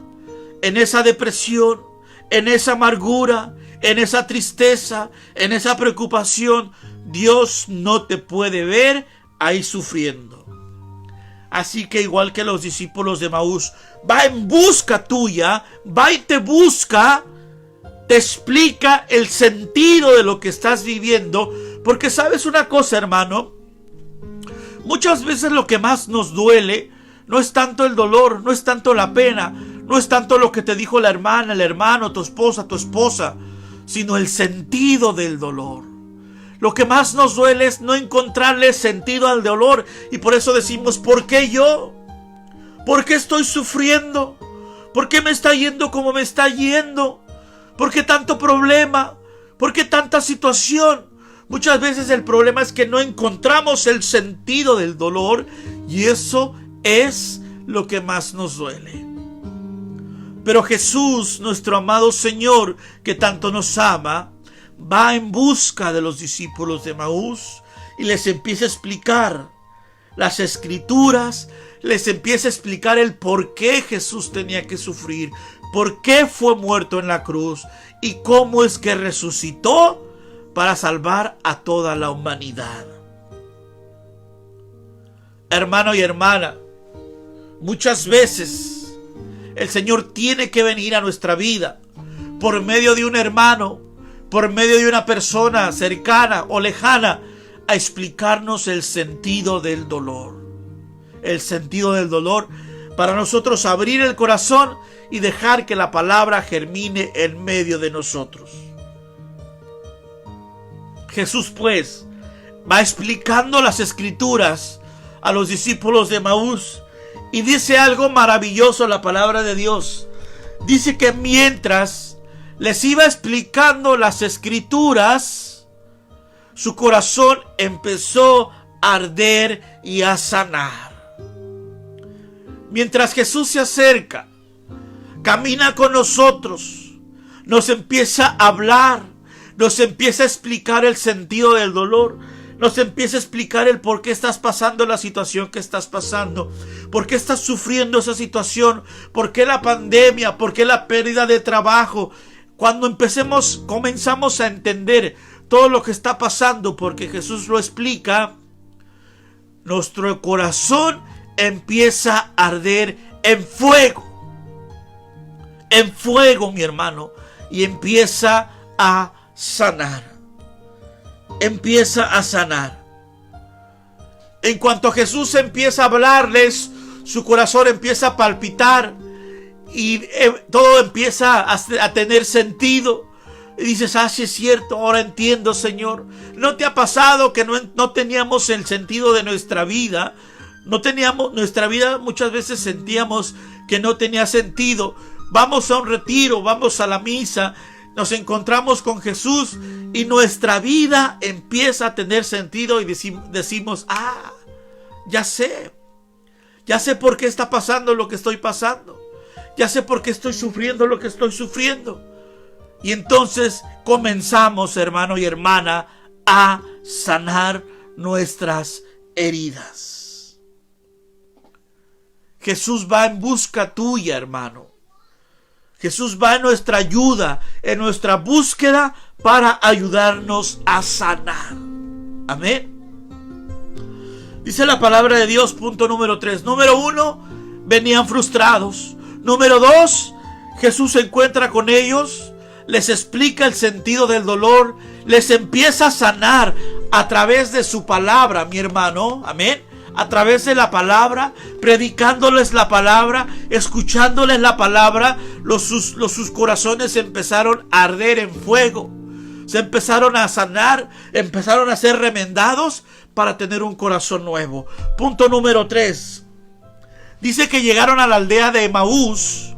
en esa depresión, en esa amargura, en esa tristeza, en esa preocupación. Dios no te puede ver ahí sufriendo. Así que igual que los discípulos de Emaús, va en busca tuya, va y te busca, te explica el sentido de lo que estás viviendo. Porque sabes una cosa, hermano, muchas veces lo que más nos duele no es tanto el dolor, no es tanto la pena, no es tanto lo que te dijo la hermana, el hermano, tu esposa, sino el sentido del dolor. Lo que más nos duele es no encontrarle sentido al dolor, y por eso decimos: ¿por qué yo? ¿Por qué estoy sufriendo? ¿Por qué me está yendo como me está yendo? ¿Por qué tanto problema? ¿Por qué tanta situación? Muchas veces el problema es que no encontramos el sentido del dolor, y eso es lo que más nos duele. Pero Jesús, nuestro amado Señor, que tanto nos ama, va en busca de los discípulos de Emaús y les empieza a explicar las escrituras, les empieza a explicar el por qué Jesús tenía que sufrir, por qué fue muerto en la cruz y cómo es que resucitó para salvar a toda la humanidad. Hermano y hermana, muchas veces el Señor tiene que venir a nuestra vida por medio de un hermano, por medio de una persona cercana o lejana, a explicarnos el sentido del dolor. El sentido del dolor para nosotros abrir el corazón y dejar que la palabra germine en medio de nosotros. Jesús pues va explicando las escrituras a los discípulos de Emaús y dice algo maravilloso la palabra de Dios. Dice que mientras les iba explicando las escrituras, su corazón empezó a arder y a sanar. Mientras Jesús se acerca, camina con nosotros, nos empieza a hablar, nos empieza a explicar el sentido del dolor, nos empieza a explicar el por qué estás pasando la situación que estás pasando, por qué estás sufriendo esa situación, por qué la pandemia, por qué la pérdida de trabajo. Cuando comenzamos a entender todo lo que está pasando, porque Jesús lo explica, nuestro corazón empieza a arder en fuego, mi hermano, y empieza a sanar. Empieza a sanar. En cuanto Jesús empieza a hablarles, su corazón empieza a palpitar y todo empieza a tener sentido. Y dices, sí es cierto, ahora entiendo, Señor. ¿No te ha pasado que no teníamos el sentido de nuestra vida? Nuestra vida muchas veces sentíamos que no tenía sentido. Vamos a un retiro, vamos a la misa, nos encontramos con Jesús y nuestra vida empieza a tener sentido y decimos, ya sé por qué está pasando lo que estoy pasando. Ya sé por qué estoy sufriendo lo que estoy sufriendo. Y entonces comenzamos, hermano y hermana, a sanar nuestras heridas. Jesús va en busca tuya, hermano. Jesús va en nuestra ayuda, en nuestra búsqueda para ayudarnos a sanar. Amén. Dice la palabra de Dios, punto número 3. Número 1, venían frustrados. Número 2, Jesús se encuentra con ellos, les explica el sentido del dolor, les empieza a sanar a través de su palabra, mi hermano, amén, a través de la palabra, predicándoles la palabra, escuchándoles la palabra, sus corazones empezaron a arder en fuego, se empezaron a sanar, empezaron a ser remendados para tener un corazón nuevo. Punto número 3, dice que llegaron a la aldea de Emaús.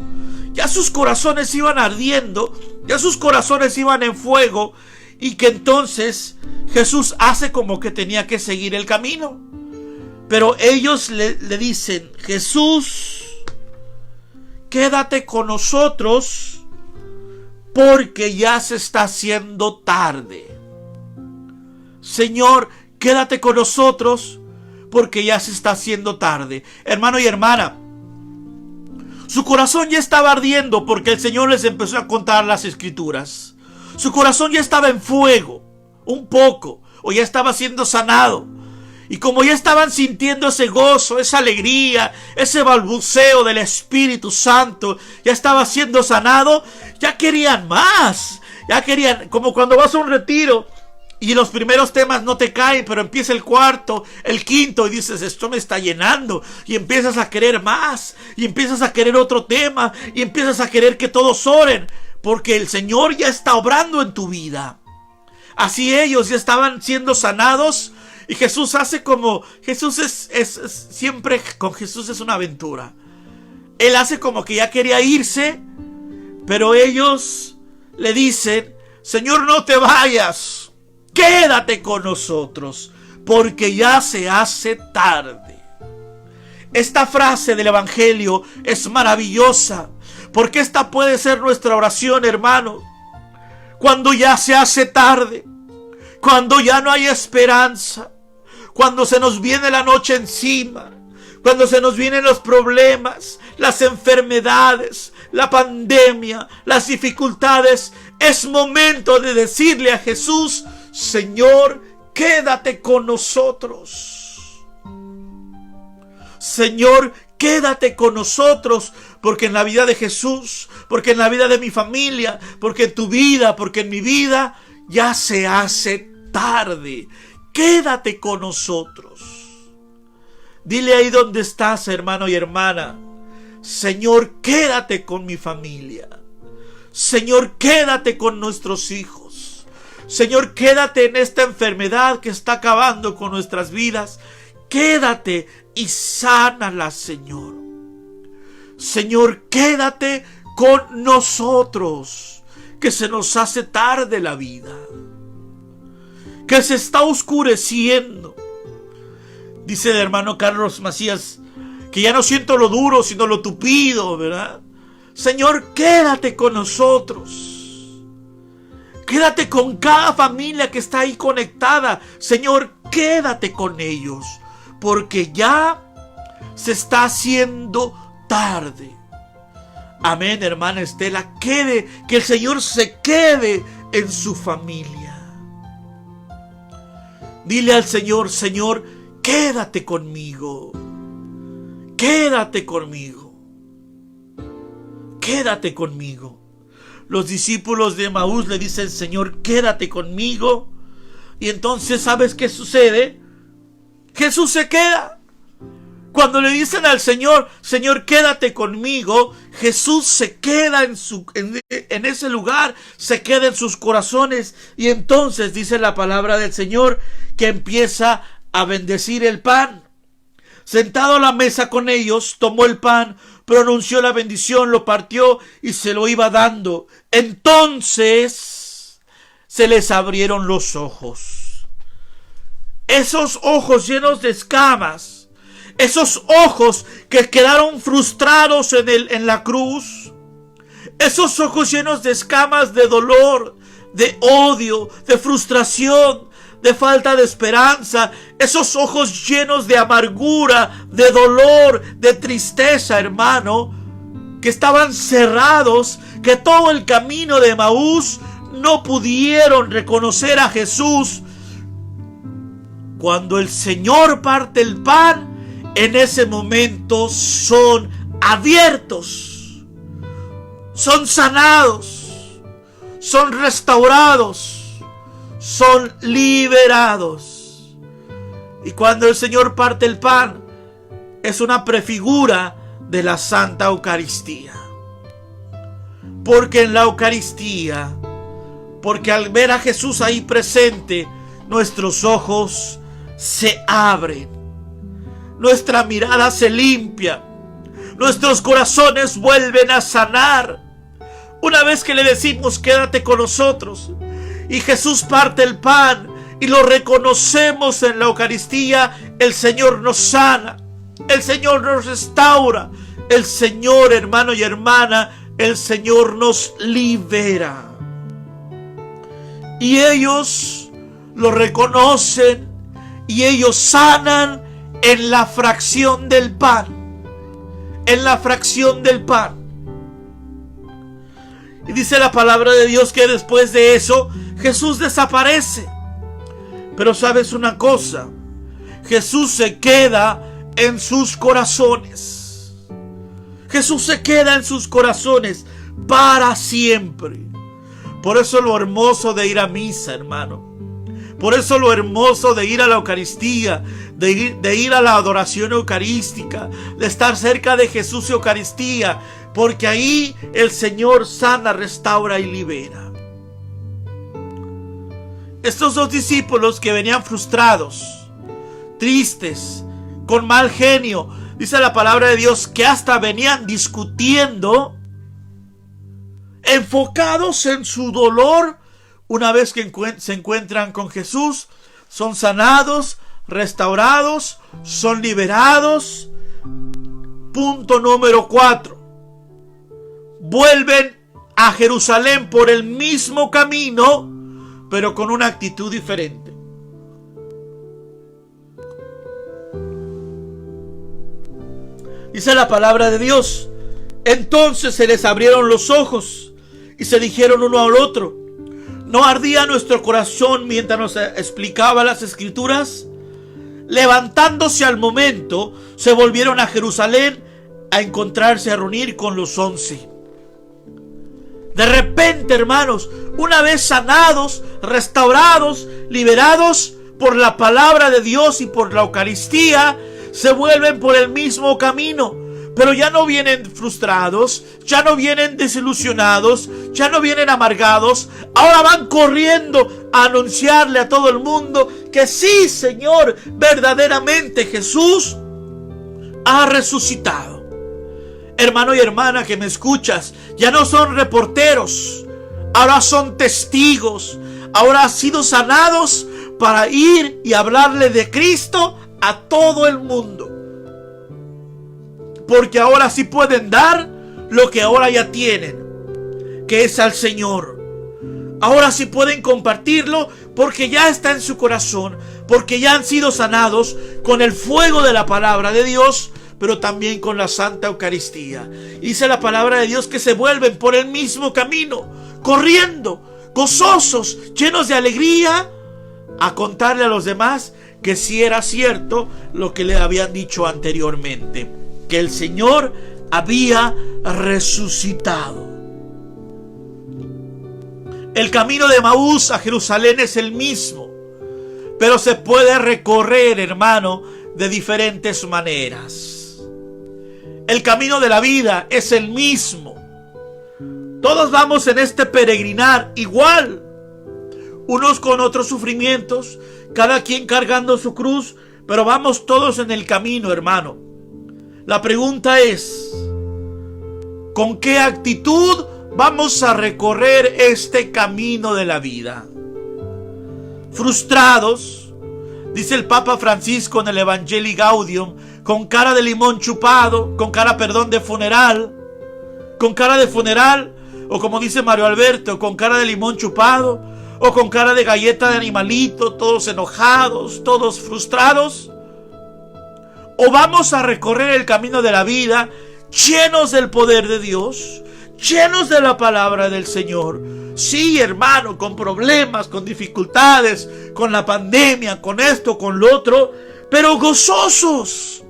Ya sus corazones iban ardiendo, ya sus corazones iban en fuego, y que entonces Jesús hace como que tenía que seguir el camino. Pero ellos le dicen, Jesús, quédate con nosotros porque ya se está haciendo tarde. Señor, quédate con nosotros porque ya se está haciendo tarde. Hermano y hermana, su corazón ya estaba ardiendo porque el Señor les empezó a contar las escrituras. Su corazón ya estaba en fuego, un poco, o ya estaba siendo sanado. Y como ya estaban sintiendo ese gozo, esa alegría, ese balbuceo del Espíritu Santo, ya estaba siendo sanado, ya querían más. Ya querían, como cuando vas a un retiro y los primeros temas no te caen, pero empieza el cuarto, el quinto, y dices, esto me está llenando. Y empiezas a querer más, y empiezas a querer otro tema, y empiezas a querer que todos oren, porque el Señor ya está obrando en tu vida. Así ellos ya estaban siendo sanados, y Jesús hace como, Jesús es siempre, con Jesús es una aventura. Él hace como que ya quería irse, pero ellos le dicen, Señor, no te vayas. Quédate con nosotros, porque ya se hace tarde. Esta frase del Evangelio es maravillosa, porque esta puede ser nuestra oración, hermano. Cuando ya se hace tarde, cuando ya no hay esperanza, cuando se nos viene la noche encima, cuando se nos vienen los problemas, las enfermedades, la pandemia, las dificultades, es momento de decirle a Jesús, Señor, quédate con nosotros. Señor, quédate con nosotros, porque en la vida de Jesús, porque en la vida de mi familia, porque en tu vida, porque en mi vida, ya se hace tarde. Quédate con nosotros. Dile ahí donde estás, hermano y hermana: Señor, quédate con mi familia. Señor, quédate con nuestros hijos. Señor, quédate en esta enfermedad que está acabando con nuestras vidas. Quédate y sánala, Señor. Señor, quédate con nosotros, que se nos hace tarde la vida, que se está oscureciendo. Dice el hermano Carlos Macías que ya no siento lo duro, sino lo tupido, ¿verdad? Señor, quédate con nosotros. Quédate con cada familia que está ahí conectada. Señor, quédate con ellos, porque ya se está haciendo tarde. Amén, hermana Estela. Que el Señor se quede en su familia. Dile al Señor: Señor, quédate conmigo. Quédate conmigo. Quédate conmigo. Los discípulos de Emaús le dicen: Señor, quédate conmigo. Y entonces, ¿sabes qué sucede? Jesús se queda. Cuando le dicen al Señor: Señor, quédate conmigo, Jesús se queda en ese lugar, se queda en sus corazones. Y entonces dice la palabra del Señor que empieza a bendecir el pan. Sentado a la mesa con ellos, tomó el pan, pronunció la bendición, lo partió y se lo iba dando. Entonces se les abrieron los ojos. Esos ojos llenos de escamas, esos ojos que quedaron frustrados en la cruz, esos ojos llenos de escamas, de dolor, de odio, de frustración, de falta de esperanza, esos ojos llenos de amargura, de dolor, de tristeza, hermano, que estaban cerrados, que todo el camino de Emaús no pudieron reconocer a Jesús. Cuando el Señor parte el pan, en ese momento son abiertos, son sanados, son restaurados, son liberados. Y cuando el Señor parte el pan, es una prefigura de la Santa Eucaristía. Porque en la Eucaristía, porque al ver a Jesús ahí presente, nuestros ojos se abren, nuestra mirada se limpia, nuestros corazones vuelven a sanar. Una vez que le decimos: quédate con nosotros, y Jesús parte el pan y lo reconocemos en la Eucaristía, el Señor nos sana, el Señor nos restaura, el Señor, hermano y hermana, el Señor nos libera. Y ellos lo reconocen y ellos sanan en la fracción del pan, en la fracción del pan. Y dice la palabra de Dios que después de eso Jesús desaparece. Pero ¿sabes una cosa? Jesús se queda en sus corazones. Jesús se queda en sus corazones para siempre. Por eso lo hermoso de ir a misa, hermano. Por eso lo hermoso de ir a la Eucaristía, de ir a la adoración eucarística, de estar cerca de Jesús y Eucaristía, porque ahí el Señor sana, restaura y libera. Estos dos discípulos que venían frustrados, tristes, con mal genio, dice la palabra de Dios que hasta venían discutiendo, enfocados en su dolor. Una vez que se encuentran con Jesús, son sanados, restaurados, son liberados. Punto número 4. Vuelven a Jerusalén por el mismo camino, pero con una actitud diferente. Dice la palabra de Dios: entonces se les abrieron los ojos y se dijeron uno al otro: ¿no ardía nuestro corazón mientras nos explicaba las Escrituras? levantándose al momento, se volvieron a Jerusalén a encontrarse, a reunir con los 11. De repente, hermanos, una vez sanados, restaurados, liberados por la palabra de Dios y por la Eucaristía, se vuelven por el mismo camino. Pero ya no vienen frustrados, ya no vienen desilusionados, ya no vienen amargados. Ahora van corriendo a anunciarle a todo el mundo que sí, Señor, verdaderamente Jesús ha resucitado. Hermano y hermana que me escuchas, ya no son reporteros, ahora son testigos. Ahora han sido sanados para ir y hablarle de Cristo a todo el mundo. Porque ahora sí pueden dar lo que ahora ya tienen, que es al Señor. Ahora sí pueden compartirlo porque ya está en su corazón, porque ya han sido sanados con el fuego de la palabra de Dios, pero también con la Santa Eucaristía. Dice la palabra de Dios que se vuelven por el mismo camino, corriendo, gozosos, llenos de alegría, a contarle a los demás que sí era cierto lo que le habían dicho anteriormente, que el Señor había resucitado. El camino de Emaús a Jerusalén es el mismo, pero se puede recorrer, hermano, de diferentes maneras. El camino de la vida es el mismo. Todos vamos en este peregrinar igual, unos con otros sufrimientos, cada quien cargando su cruz, pero vamos todos en el camino, hermano. La pregunta es, ¿con qué actitud vamos a recorrer este camino de la vida? Frustrados, dice el Papa Francisco en el Evangelii Gaudium, con cara de limón chupado, con cara, de funeral, o como dice Mario Alberto, con cara de limón chupado, o con cara de galleta de animalito, todos enojados, todos frustrados. O vamos a recorrer el camino de la vida llenos del poder de Dios, llenos de la palabra del Señor. Sí, hermano, con problemas, con dificultades, con la pandemia, con esto, con lo otro, pero gozosos,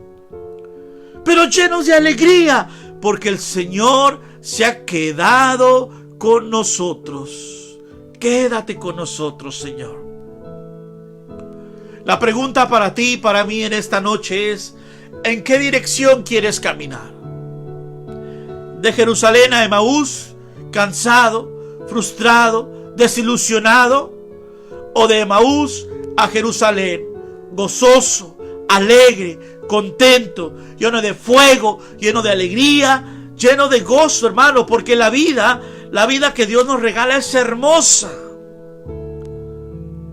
pero llenos de alegría, porque el Señor se ha quedado con nosotros. Quédate con nosotros, Señor. La pregunta para ti y para mí en esta noche es: ¿en qué dirección quieres caminar? ¿De Jerusalén a Emaús, cansado, frustrado, desilusionado? ¿O de Emaús a Jerusalén, gozoso, alegre, contento, lleno de fuego, lleno de alegría, lleno de gozo, hermano? Porque la vida que Dios nos regala es hermosa,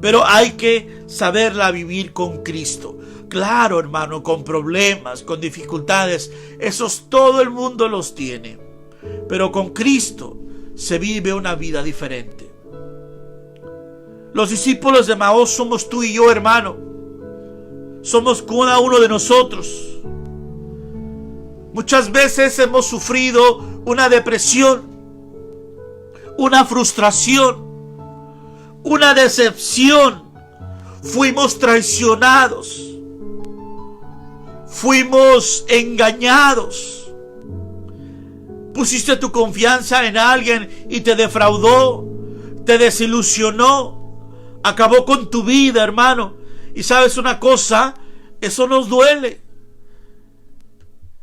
pero hay que saberla vivir con Cristo. Claro, hermano, con problemas, con dificultades, esos todo el mundo los tiene, pero con Cristo se vive una vida diferente. Los discípulos de Emaús somos tú y yo, hermano. Somos cada uno de nosotros. Muchas veces hemos sufrido una depresión, una frustración, una decepción. Fuimos traicionados, fuimos engañados. Pusiste tu confianza en alguien y te defraudó, te desilusionó, acabó con tu vida, hermano. Y sabes una cosa, eso nos duele.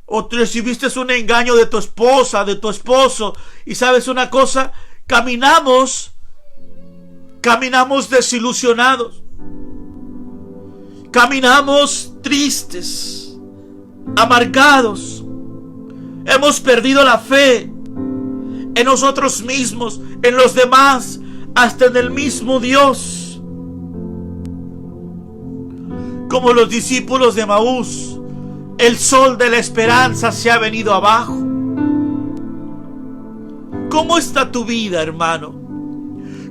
O recibiste un engaño de tu esposa, de tu esposo, y sabes una cosa, caminamos desilusionados. Caminamos tristes, amargados. Hemos perdido la fe en nosotros mismos, en los demás, hasta en el mismo Dios. Como los discípulos de Emaús, el sol de la esperanza se ha venido abajo. ¿Cómo está tu vida, hermano?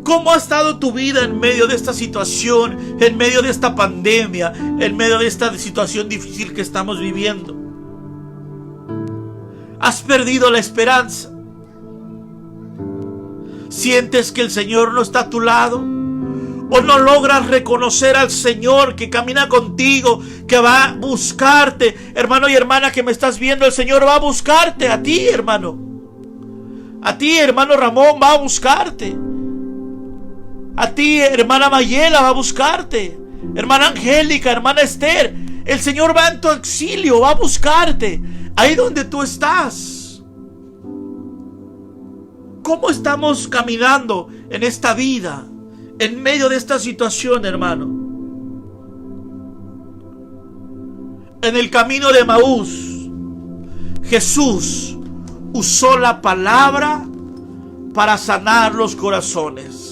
¿Cómo ha estado tu vida en medio de esta situación, en medio de esta pandemia, en medio de esta situación difícil que estamos viviendo? ¿Has perdido la esperanza? ¿Sientes que el Señor no está a tu lado? o no logras reconocer al Señor que camina contigo, que va a buscarte, hermano y hermana que me estás viendo, el Señor va a buscarte a ti, hermano. A ti, hermano Ramón, va a buscarte. A ti, hermana Mayela, va a buscarte. Hermana Angélica, hermana Esther, el Señor va en tu exilio, va a buscarte ahí donde tú estás. ¿Cómo estamos caminando en esta vida, en medio de esta situación, hermano? En el camino de Emaús, Jesús usó la palabra para sanar los corazones.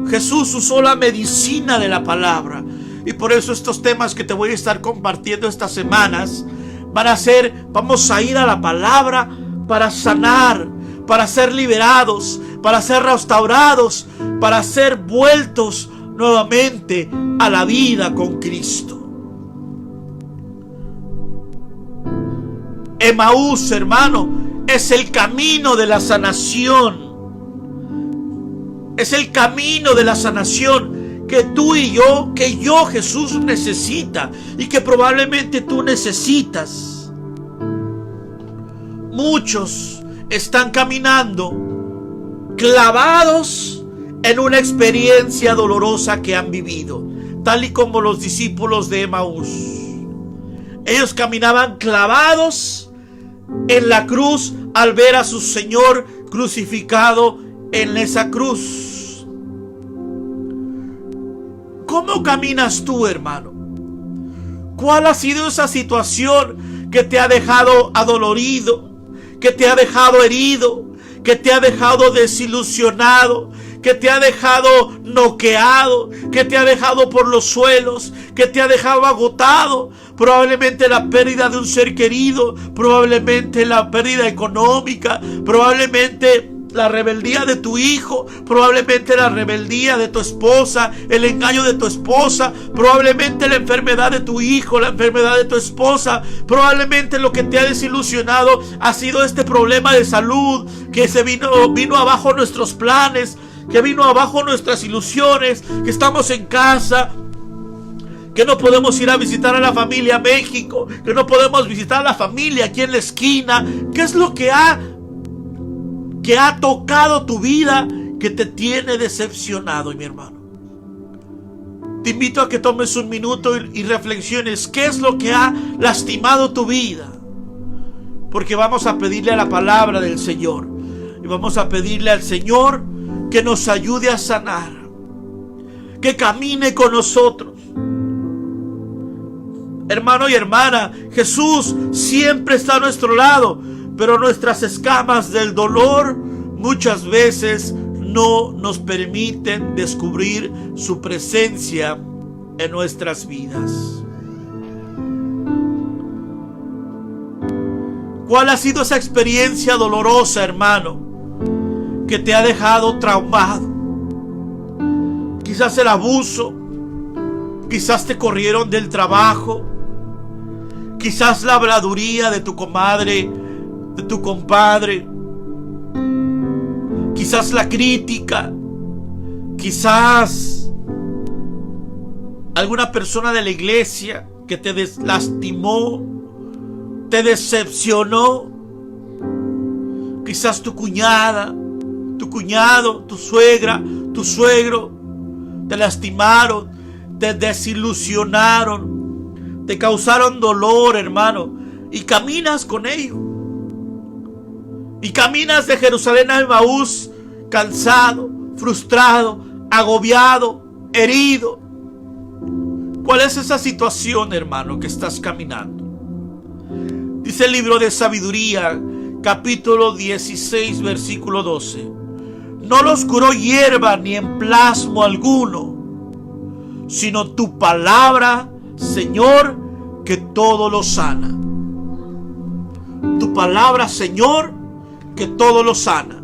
Jesús usó la medicina de la palabra. Y por eso estos temas que te voy a estar compartiendo estas semanas van a ser, vamos a ir a la palabra para sanar, para ser liberados, para ser restaurados, para ser vueltos nuevamente a la vida con Cristo. Emaús, hermano, es el camino de la sanación. Es el camino de la sanación que tú y yo, que yo, Jesús, necesita y que probablemente tú necesitas. Muchos están caminando clavados en una experiencia dolorosa que han vivido, tal y como los discípulos de Emaús. Ellos caminaban clavados en la cruz al ver a su Señor crucificado en esa cruz. ¿Cómo caminas tú, hermano? ¿Cuál ha sido esa situación que te ha dejado adolorido, que te ha dejado herido, que te ha dejado desilusionado, que te ha dejado noqueado, que te ha dejado por los suelos, que te ha dejado agotado? Probablemente la pérdida de un ser querido, probablemente la pérdida económica, probablemente la rebeldía de tu hijo, probablemente la rebeldía de tu esposa, el engaño de tu esposa, probablemente la enfermedad de tu hijo, la enfermedad de tu esposa, probablemente lo que te ha desilusionado ha sido este problema de salud que se vino abajo nuestros planes, que vino abajo nuestras ilusiones, que estamos en casa, que no podemos ir a visitar a la familia a México, que no podemos visitar a la familia aquí en la esquina. ¿Qué es lo que ha tocado tu vida que te tiene decepcionado, mi hermano? Te invito a que tomes un minuto y reflexiones. ¿Qué es lo que ha lastimado tu vida? Porque vamos a pedirle a la palabra del Señor y vamos a pedirle al Señor que nos ayude a sanar, que camine con nosotros. Hermano y hermana, Jesús siempre está a nuestro lado, pero nuestras escamas del dolor muchas veces no nos permiten descubrir su presencia en nuestras vidas. ¿Cuál ha sido esa experiencia dolorosa, hermano, que te ha dejado traumado? Quizás el abuso, quizás te corrieron del trabajo, quizás la habladuría de tu comadre, de tu compadre, quizás la crítica, quizás alguna persona de la iglesia que te lastimó, te decepcionó, quizás tu cuñada, tu cuñado, tu suegra, tu suegro te lastimaron, te desilusionaron, te causaron dolor, hermano, y caminas con ellos. Y caminas de Jerusalén a Emaús cansado, frustrado, agobiado, herido. ¿Cuál es esa situación, hermano, que estás caminando? Dice el libro de Sabiduría, capítulo 16, versículo 12. No los curó hierba ni emplasmo alguno, sino tu palabra, Señor, que todo lo sana. Tu palabra, Señor, que todo lo sana.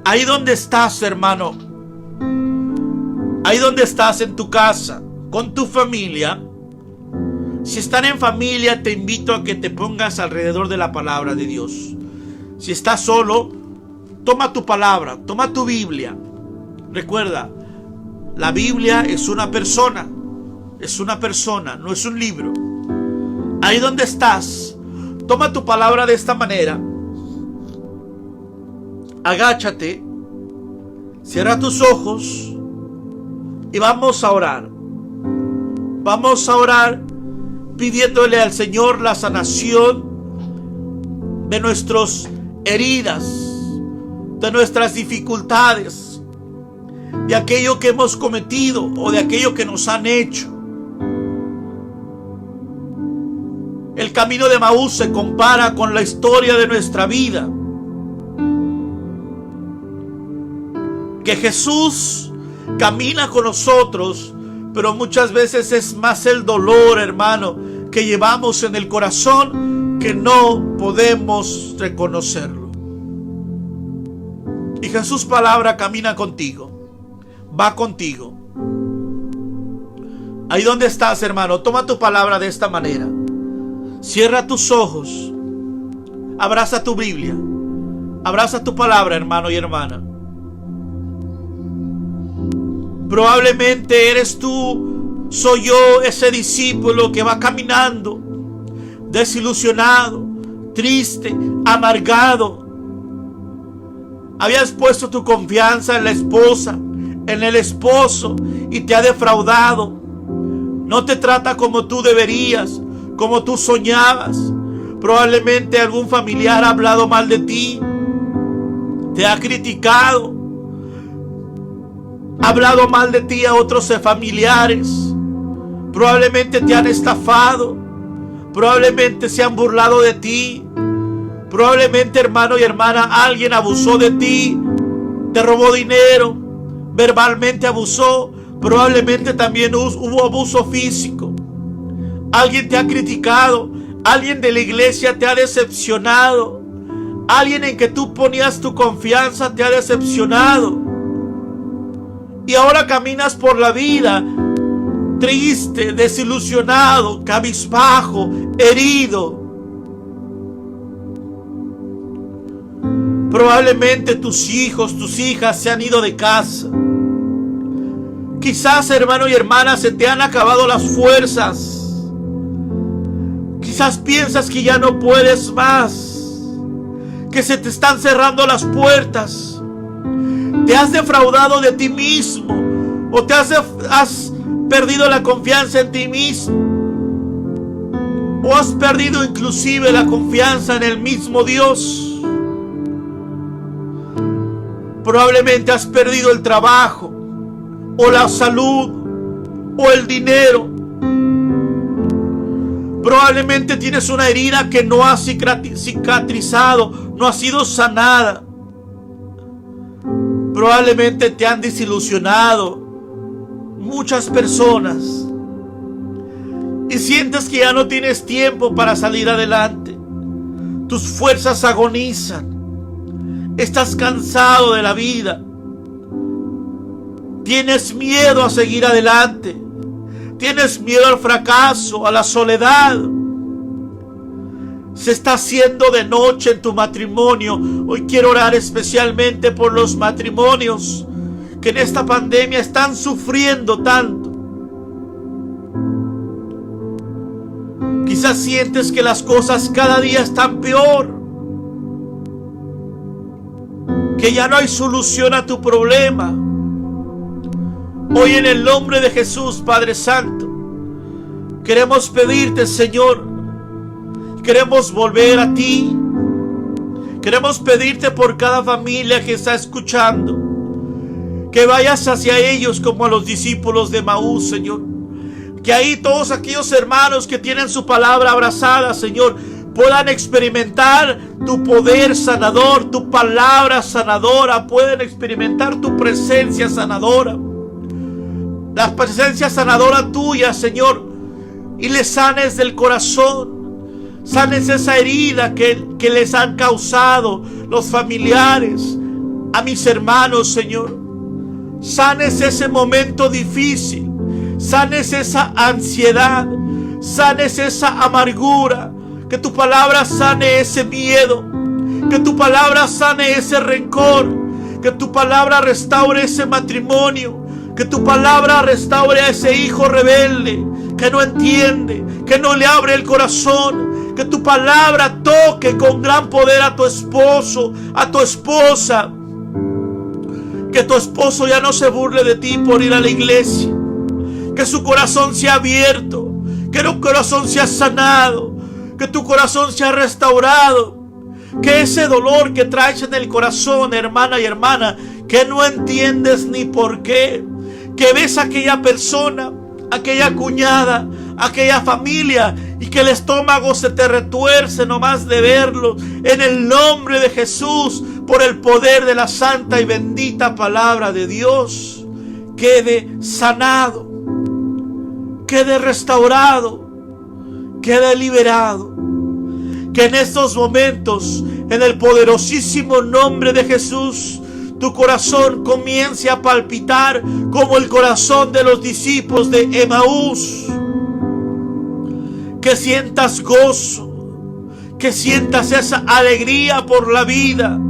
Ahí donde estás, hermano, ahí donde estás en tu casa, con tu familia. Si están en familia, te invito a que te pongas alrededor de la palabra de Dios. Si estás solo, Toma tu palabra, toma tu Biblia. Recuerda, la Biblia es una persona, no es un libro. Ahí donde estás, toma tu palabra de esta manera. Agáchate, cierra tus ojos y vamos a orar. Vamos a orar pidiéndole al Señor la sanación de nuestras heridas, de nuestras dificultades, de aquello que hemos cometido o de aquello que nos han hecho. El camino de Emaús se compara con la historia de nuestra vida. Que Jesús camina con nosotros, pero muchas veces es más el dolor, hermano, que llevamos en el corazón, que no podemos reconocerlo. Y Jesús palabra camina contigo, va contigo. Ahí donde estás, hermano, toma tu palabra de esta manera. Cierra tus ojos, abraza tu Biblia, abraza tu palabra, hermano y hermana. Probablemente eres tú, soy yo, ese discípulo que va caminando desilusionado, triste, amargado. Habías puesto tu confianza en la esposa, en el esposo, y te ha defraudado. No te trata como tú deberías, como tú soñabas. Probablemente algún familiar ha hablado mal de ti, te ha criticado, ha hablado mal de ti a otros familiares. Probablemente te han estafado, probablemente se han burlado de ti. Probablemente, hermano y hermana, alguien abusó de ti, te robó dinero, verbalmente abusó. Probablemente también hubo abuso físico. Alguien te ha criticado, alguien de la iglesia te ha decepcionado, alguien en que tú ponías tu confianza te ha decepcionado. Y ahora caminas por la vida triste, desilusionado, cabizbajo, herido. Probablemente tus hijos, tus hijas se han ido de casa. Quizás, hermano y hermana, se te han acabado las fuerzas. Quizás piensas que ya no puedes más, que se te están cerrando las puertas. Te has defraudado de ti mismo, o te has perdido la confianza en ti mismo, o has perdido inclusive la confianza en el mismo Dios. Probablemente has perdido el trabajo, o la salud, o el dinero. Probablemente tienes una herida que no ha cicatrizado, no ha sido sanada. Probablemente te han desilusionado muchas personas y sientes que ya no tienes tiempo para salir adelante. Tus fuerzas agonizan. Estás cansado de la vida. Tienes miedo a seguir adelante. Tienes miedo al fracaso, a la soledad. Se está haciendo de noche en tu matrimonio. Hoy quiero orar especialmente por los matrimonios que en esta pandemia están sufriendo tanto. Quizás sientes que las cosas cada día están peor, que ya no hay solución a tu problema. Hoy, en el nombre de Jesús, Padre Santo, queremos pedirte, Señor, queremos volver a ti. Queremos pedirte por cada familia que está escuchando, que vayas hacia ellos como a los discípulos de Emaús, Señor. Que ahí todos aquellos hermanos que tienen su palabra abrazada, Señor, puedan experimentar tu poder sanador, tu palabra sanadora, pueden experimentar tu presencia sanadora, la presencia sanadora tuya, Señor, y les sanes del corazón, sanes esa herida que les han causado los familiares, a mis hermanos, Señor. Sanes ese momento difícil, sanes esa ansiedad, sanes esa amargura. Que tu palabra sane ese miedo, Que tu palabra sane ese rencor. Que tu palabra restaure ese matrimonio. Que tu palabra restaure a ese hijo rebelde que no entiende, que no le abre el corazón. Que tu palabra toque con gran poder a tu esposo, a tu esposa. Que tu esposo ya no se burle de ti por ir a la iglesia. Que su corazón sea abierto. Que tu corazón sea sanado. Que tu corazón sea restaurado. Que ese dolor que traes en el corazón, hermana y hermana, que no entiendes ni por qué, que ves a aquella persona, aquella cuñada, aquella familia, y que el estómago se te retuerce nomás de verlo, en el nombre de Jesús, por el poder de la santa y bendita palabra de Dios, quede sanado, quede restaurado, quede liberado. Que en estos momentos, en el poderosísimo nombre de Jesús, tu corazón comience a palpitar como el corazón de los discípulos de Emaús. Que sientas gozo, que sientas esa alegría por la vida.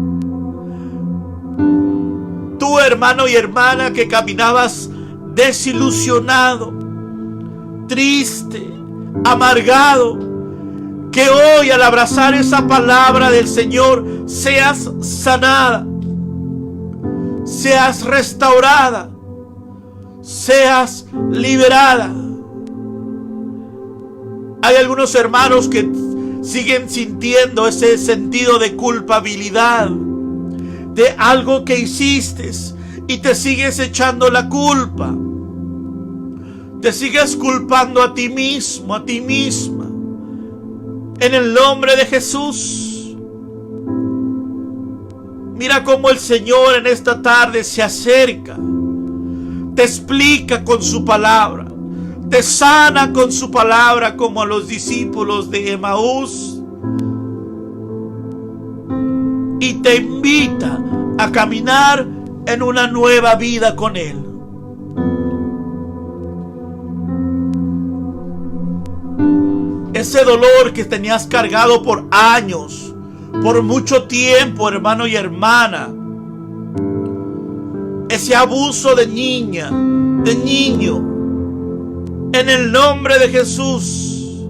Tú, hermano y hermana, que caminabas desilusionado, triste, amargado, que hoy al abrazar esa palabra del Señor seas sanada, seas restaurada, seas liberada. Hay algunos hermanos que siguen sintiendo ese sentido de culpabilidad de algo que hiciste y te sigues echando la culpa. Te sigues culpando a ti mismo, a ti misma. En el nombre de Jesús, mira cómo el Señor en esta tarde se acerca, te explica con su palabra, te sana con su palabra como a los discípulos de Emaús, y te invita a caminar en una nueva vida con Él. Ese dolor que tenías cargado por años, por mucho tiempo, hermano y hermana. Ese abuso de niña, de niño. En el nombre de Jesús,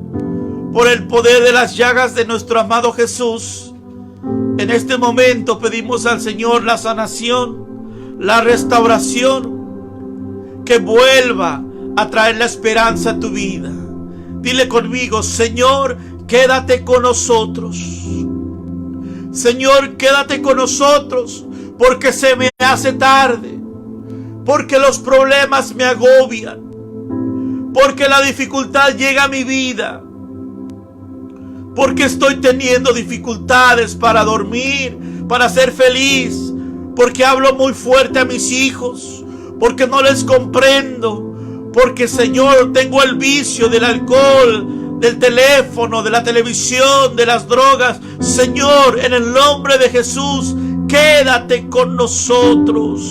por el poder de las llagas de nuestro amado Jesús, en este momento pedimos al Señor la sanación, la restauración, que vuelva a traer la esperanza a tu vida. Dile conmigo: Señor, quédate con nosotros. Señor, quédate con nosotros, porque se me hace tarde, porque los problemas me agobian, porque la dificultad llega a mi vida, porque estoy teniendo dificultades para dormir, para ser feliz, porque hablo muy fuerte a mis hijos, porque no les comprendo. Porque, Señor, tengo el vicio del alcohol, del teléfono, de la televisión, de las drogas. Señor, en el nombre de Jesús, quédate con nosotros.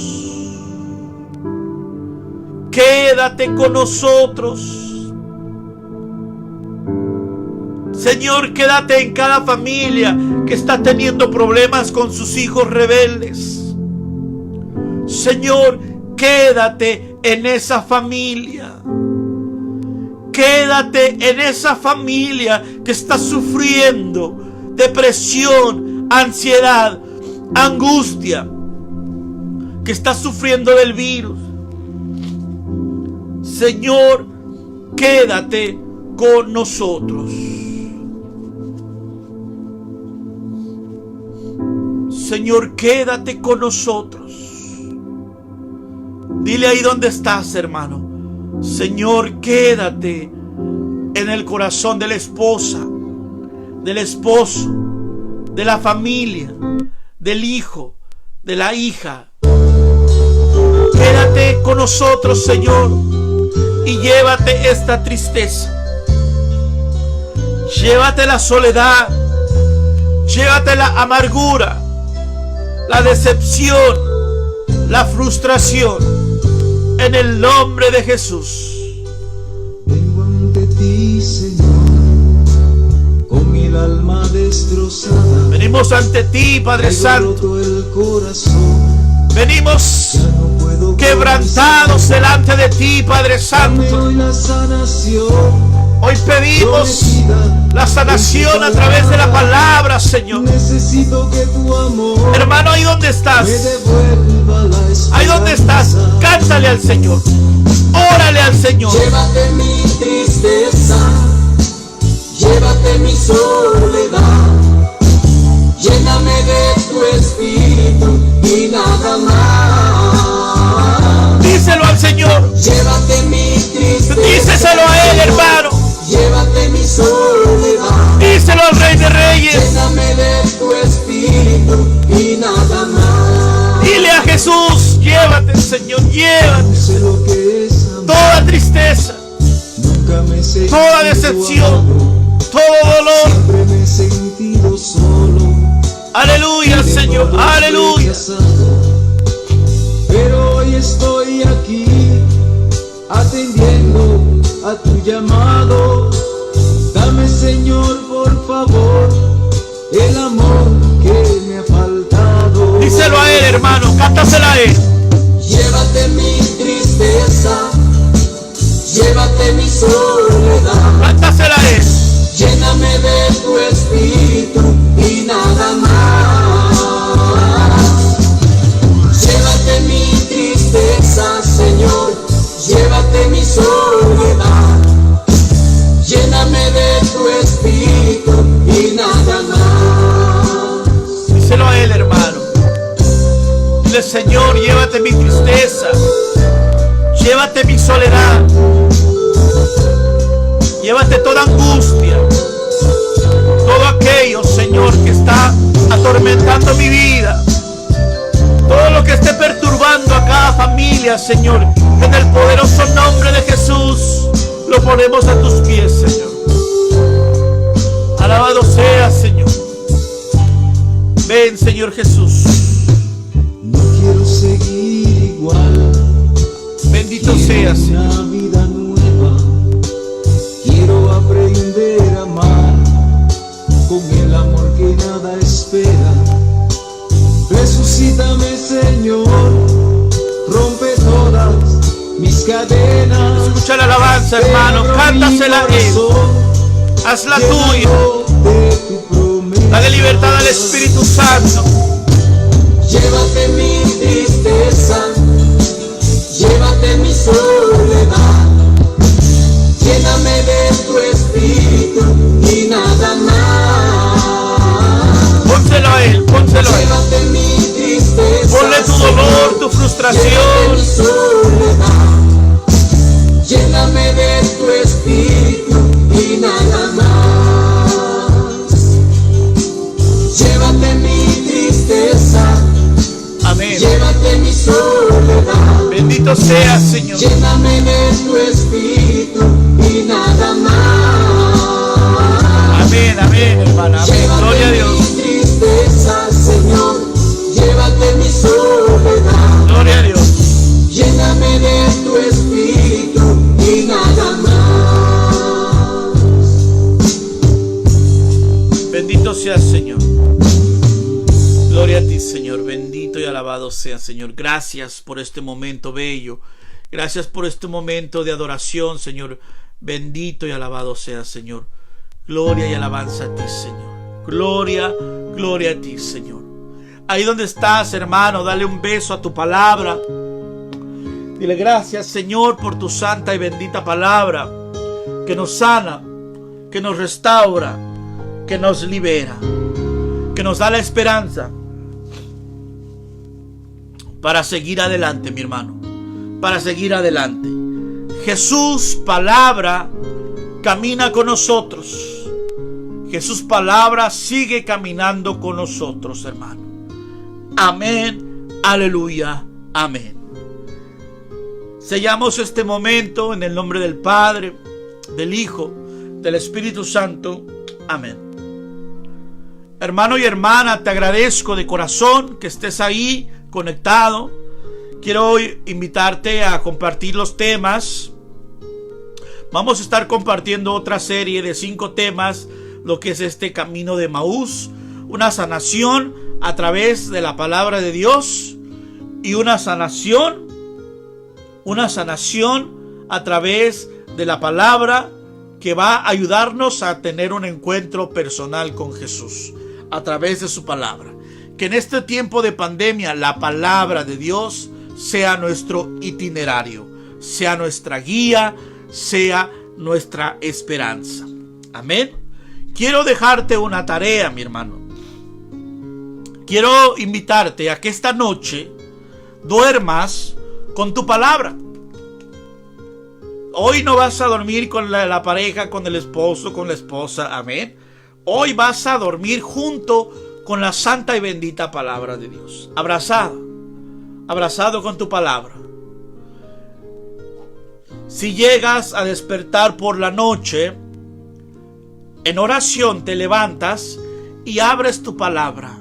Quédate con nosotros. Señor, quédate en cada familia que está teniendo problemas con sus hijos rebeldes. Señor, quédate en esa familia. Quédate en esa familia que está sufriendo depresión, ansiedad, angustia, que está sufriendo del virus. Señor, quédate con nosotros. Señor, quédate con nosotros. Dile ahí donde estás, hermano: Señor, quédate en el corazón de la esposa, del esposo, de la familia, del hijo, de la hija. Quédate con nosotros, Señor, y llévate esta tristeza. Llévate la soledad, llévate la amargura, la decepción, la frustración. En el nombre de Jesús. Vengo ante ti, Señor, con mi el alma destrozada. Venimos ante ti, Padre Santo. El corazón. Venimos quebrantados delante de ti, Padre Santo. Hoy pedimos la sanación a través de la palabra, Señor. Necesito que tu amor, hermano, ahí donde estás, ahí donde estás, cántale al Señor, órale al Señor. Llévate mi tristeza, llévate mi soledad, lléname de tu espíritu y nada más. Díselo al Señor. Llévate mi tristeza. Díselo a Él, hermano. Llévate mi soledad. Díselo al Rey de Reyes. Lléname de tu espíritu y nada más. Dile a Jesús, llévate, Señor, llévate. No sé lo que es amor. Toda tristeza, Nunca me he sentido toda decepción, amado. todo dolor. Siempre me he sentido solo. Aleluya, Señor, aleluya. Pero hoy estoy aquí atendiendo a tu llamado. Dame, Señor, por favor, el amor que me ha faltado. Díselo a Él, hermano, cántasela a Él. Llévate mi tristeza, llévate mi soledad, Cántasela a Él. lléname de tu espíritu y nada más. Llévate mi tristeza, Señor, llévate mi soledad, lléname de tu espíritu y nada más. Díselo a Él, hermano. Dile, Señor, llévate mi tristeza, llévate mi soledad, llévate toda angustia, todo aquello, Señor, que está atormentando mi vida, todo lo que esté perturbando a cada familia, Señor, en el poderoso nombre de Jesús, lo ponemos a tus pies, Señor. Alabado sea, Señor. Ven, Señor Jesús. No quiero seguir igual. Bendito seas, Señor. Una vida nueva. Quiero aprender a amar con el amor que nada espera. Resucítame, Señor. Rompe todas mis cadenas. Escucha la alabanza, hermano. Cántasela a Él. Hazla tuya. Dale libertad al Espíritu Santo. Llévate mi tristeza, llévate mi soledad, lléname de tu espíritu y nada más. Pónselo a Él, pónselo a Él. Llévate mi tristeza, ponle tu dolor, tu frustración. llévate mi soledad, lléname de tu espíritu y nada más. Llévate mi tristeza, Amén. llévate mi soledad. Bendito seas, Señor. Lléname de tu espíritu y nada más. Amén, amén, hermana. Amén. Llévate Gloria a Dios. mi tristeza, Señor. Llévate mi soledad. Gloria a Dios. Lléname de tu espíritu y nada más. Bendito seas, Señor. Gloria a ti, Señor. Bendito y alabado sea, Señor. Gracias por este momento bello. Gracias por este momento de adoración, Señor. Bendito y alabado sea, Señor. Gloria y alabanza a ti, Señor. Gloria, gloria a ti, Señor. Ahí donde estás, hermano, dale un beso a tu palabra. Dile gracias, Señor, por tu santa y bendita palabra, que nos sana, que nos restaura, que nos libera, que nos da la esperanza para seguir adelante, mi hermano, para seguir adelante. Jesús, palabra, camina con nosotros. Jesús, palabra, sigue caminando con nosotros, hermano. Amén, aleluya, amén. Sellamos este momento en el nombre del Padre, del Hijo, del Espíritu Santo. Amén. Hermano y hermana, te agradezco de corazón que estés ahí conectado. Quiero hoy invitarte a compartir los temas. Vamos a estar compartiendo otra serie de 5 temas lo que es este camino de Emaús, una sanación a través de la palabra de Dios y una sanación a través de la palabra que va a ayudarnos a tener un encuentro personal con Jesús a través de su palabra. Que en este tiempo de pandemia la palabra de Dios sea nuestro itinerario, sea nuestra guía, sea nuestra esperanza. Amén. Quiero dejarte una tarea, mi hermano. Quiero invitarte a que esta noche duermas con tu palabra. Hoy no vas a dormir con la pareja, con el esposo, con la esposa. Amén. Hoy vas a dormir junto con la santa y bendita palabra de Dios. Abrazado con tu palabra. Si llegas a despertar por la noche, en oración te levantas y abres tu palabra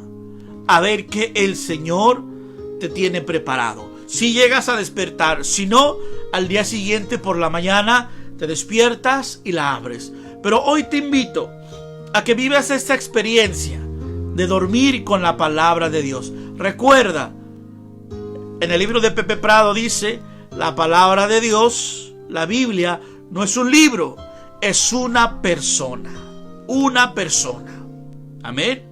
a ver qué el Señor te tiene preparado. Si llegas a despertar, si no, al día siguiente por la mañana te despiertas y la abres. Pero hoy te invito a que vivas esta experiencia de dormir con la palabra de Dios. Recuerda, en el libro de Pepe Prado dice, la palabra de Dios, la Biblia, no es un libro, es una persona. Una persona. Amén.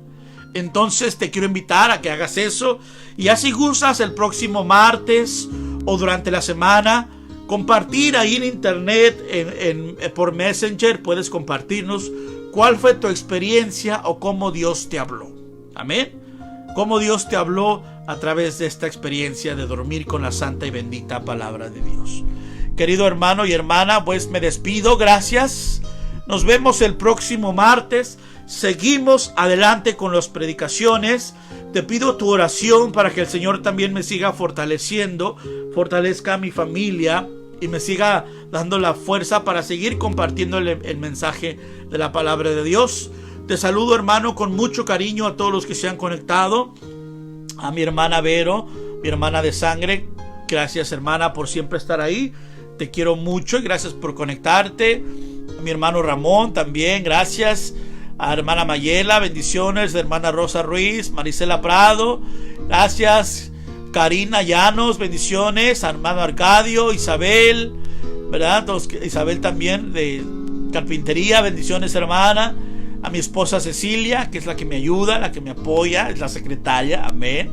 Entonces te quiero invitar a que hagas eso. Y así gustas el próximo martes o durante la semana, compartir ahí en internet, por Messenger, puedes compartirnos cuál fue tu experiencia o cómo Dios te habló. Amén. Cómo Dios te habló a través de esta experiencia de dormir con la santa y bendita palabra de Dios. Querido hermano y hermana, pues me despido. Gracias. Nos vemos el próximo martes. Seguimos adelante con las predicaciones. Te pido tu oración para que el Señor también me siga fortaleciendo, fortalezca a mi familia y me siga dando la fuerza para seguir compartiendo el mensaje de la palabra de Dios. Te saludo, hermano, con mucho cariño a todos los que se han conectado. A mi hermana Vero, mi hermana de sangre. Gracias, hermana, por siempre estar ahí. Te quiero mucho y gracias por conectarte. A mi hermano Ramón también, gracias. A hermana Mayela, bendiciones. Hermana Rosa Ruiz, Marisela Prado, gracias. Karina Llanos, bendiciones. A hermano Arcadio, Isabel, ¿verdad? Isabel también de carpintería, bendiciones, hermana. A mi esposa Cecilia, que es la que me ayuda, la que me apoya, es la secretaria, amén.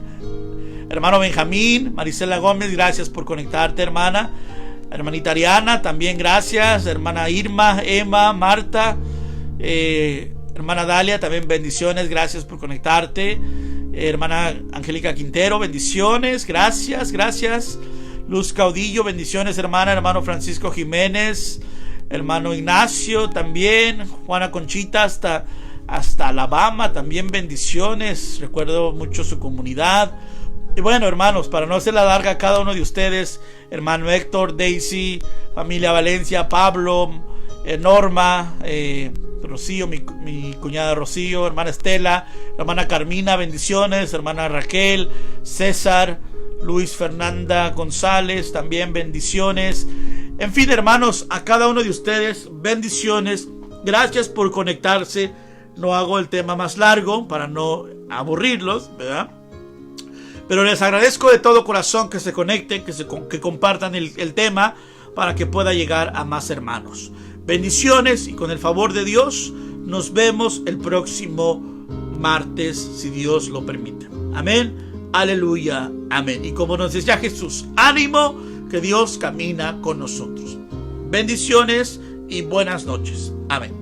Hermano Benjamín, Marisela Gómez, gracias por conectarte, hermana. Hermanita Ariana, también gracias. Hermana Irma, Emma, Marta, hermana Dalia, también bendiciones, gracias por conectarte. Hermana Angélica Quintero, bendiciones, gracias. Luz Caudillo, bendiciones, hermana. Hermano Francisco Jiménez, hermano Ignacio también. Juana Conchita hasta Alabama, también bendiciones. Recuerdo mucho su comunidad. Y bueno, hermanos, para no hacer la larga a cada uno de ustedes, hermano Héctor, Daisy, familia Valencia, Pablo, Norma, Rocío, mi cuñada Rocío, hermana Estela, hermana Carmina, bendiciones, hermana Raquel, César, Luis Fernanda González, también bendiciones. En fin, hermanos, a cada uno de ustedes, bendiciones. Gracias por conectarse. No hago el tema más largo para no aburrirlos, ¿verdad? Pero les agradezco de todo corazón que se conecten, que compartan el tema para que pueda llegar a más hermanos. Bendiciones y con el favor de Dios nos vemos el próximo martes, si Dios lo permite. Amén, aleluya, amén. Y como nos decía Jesús, ánimo, que Dios camina con nosotros. Bendiciones y buenas noches. Amén.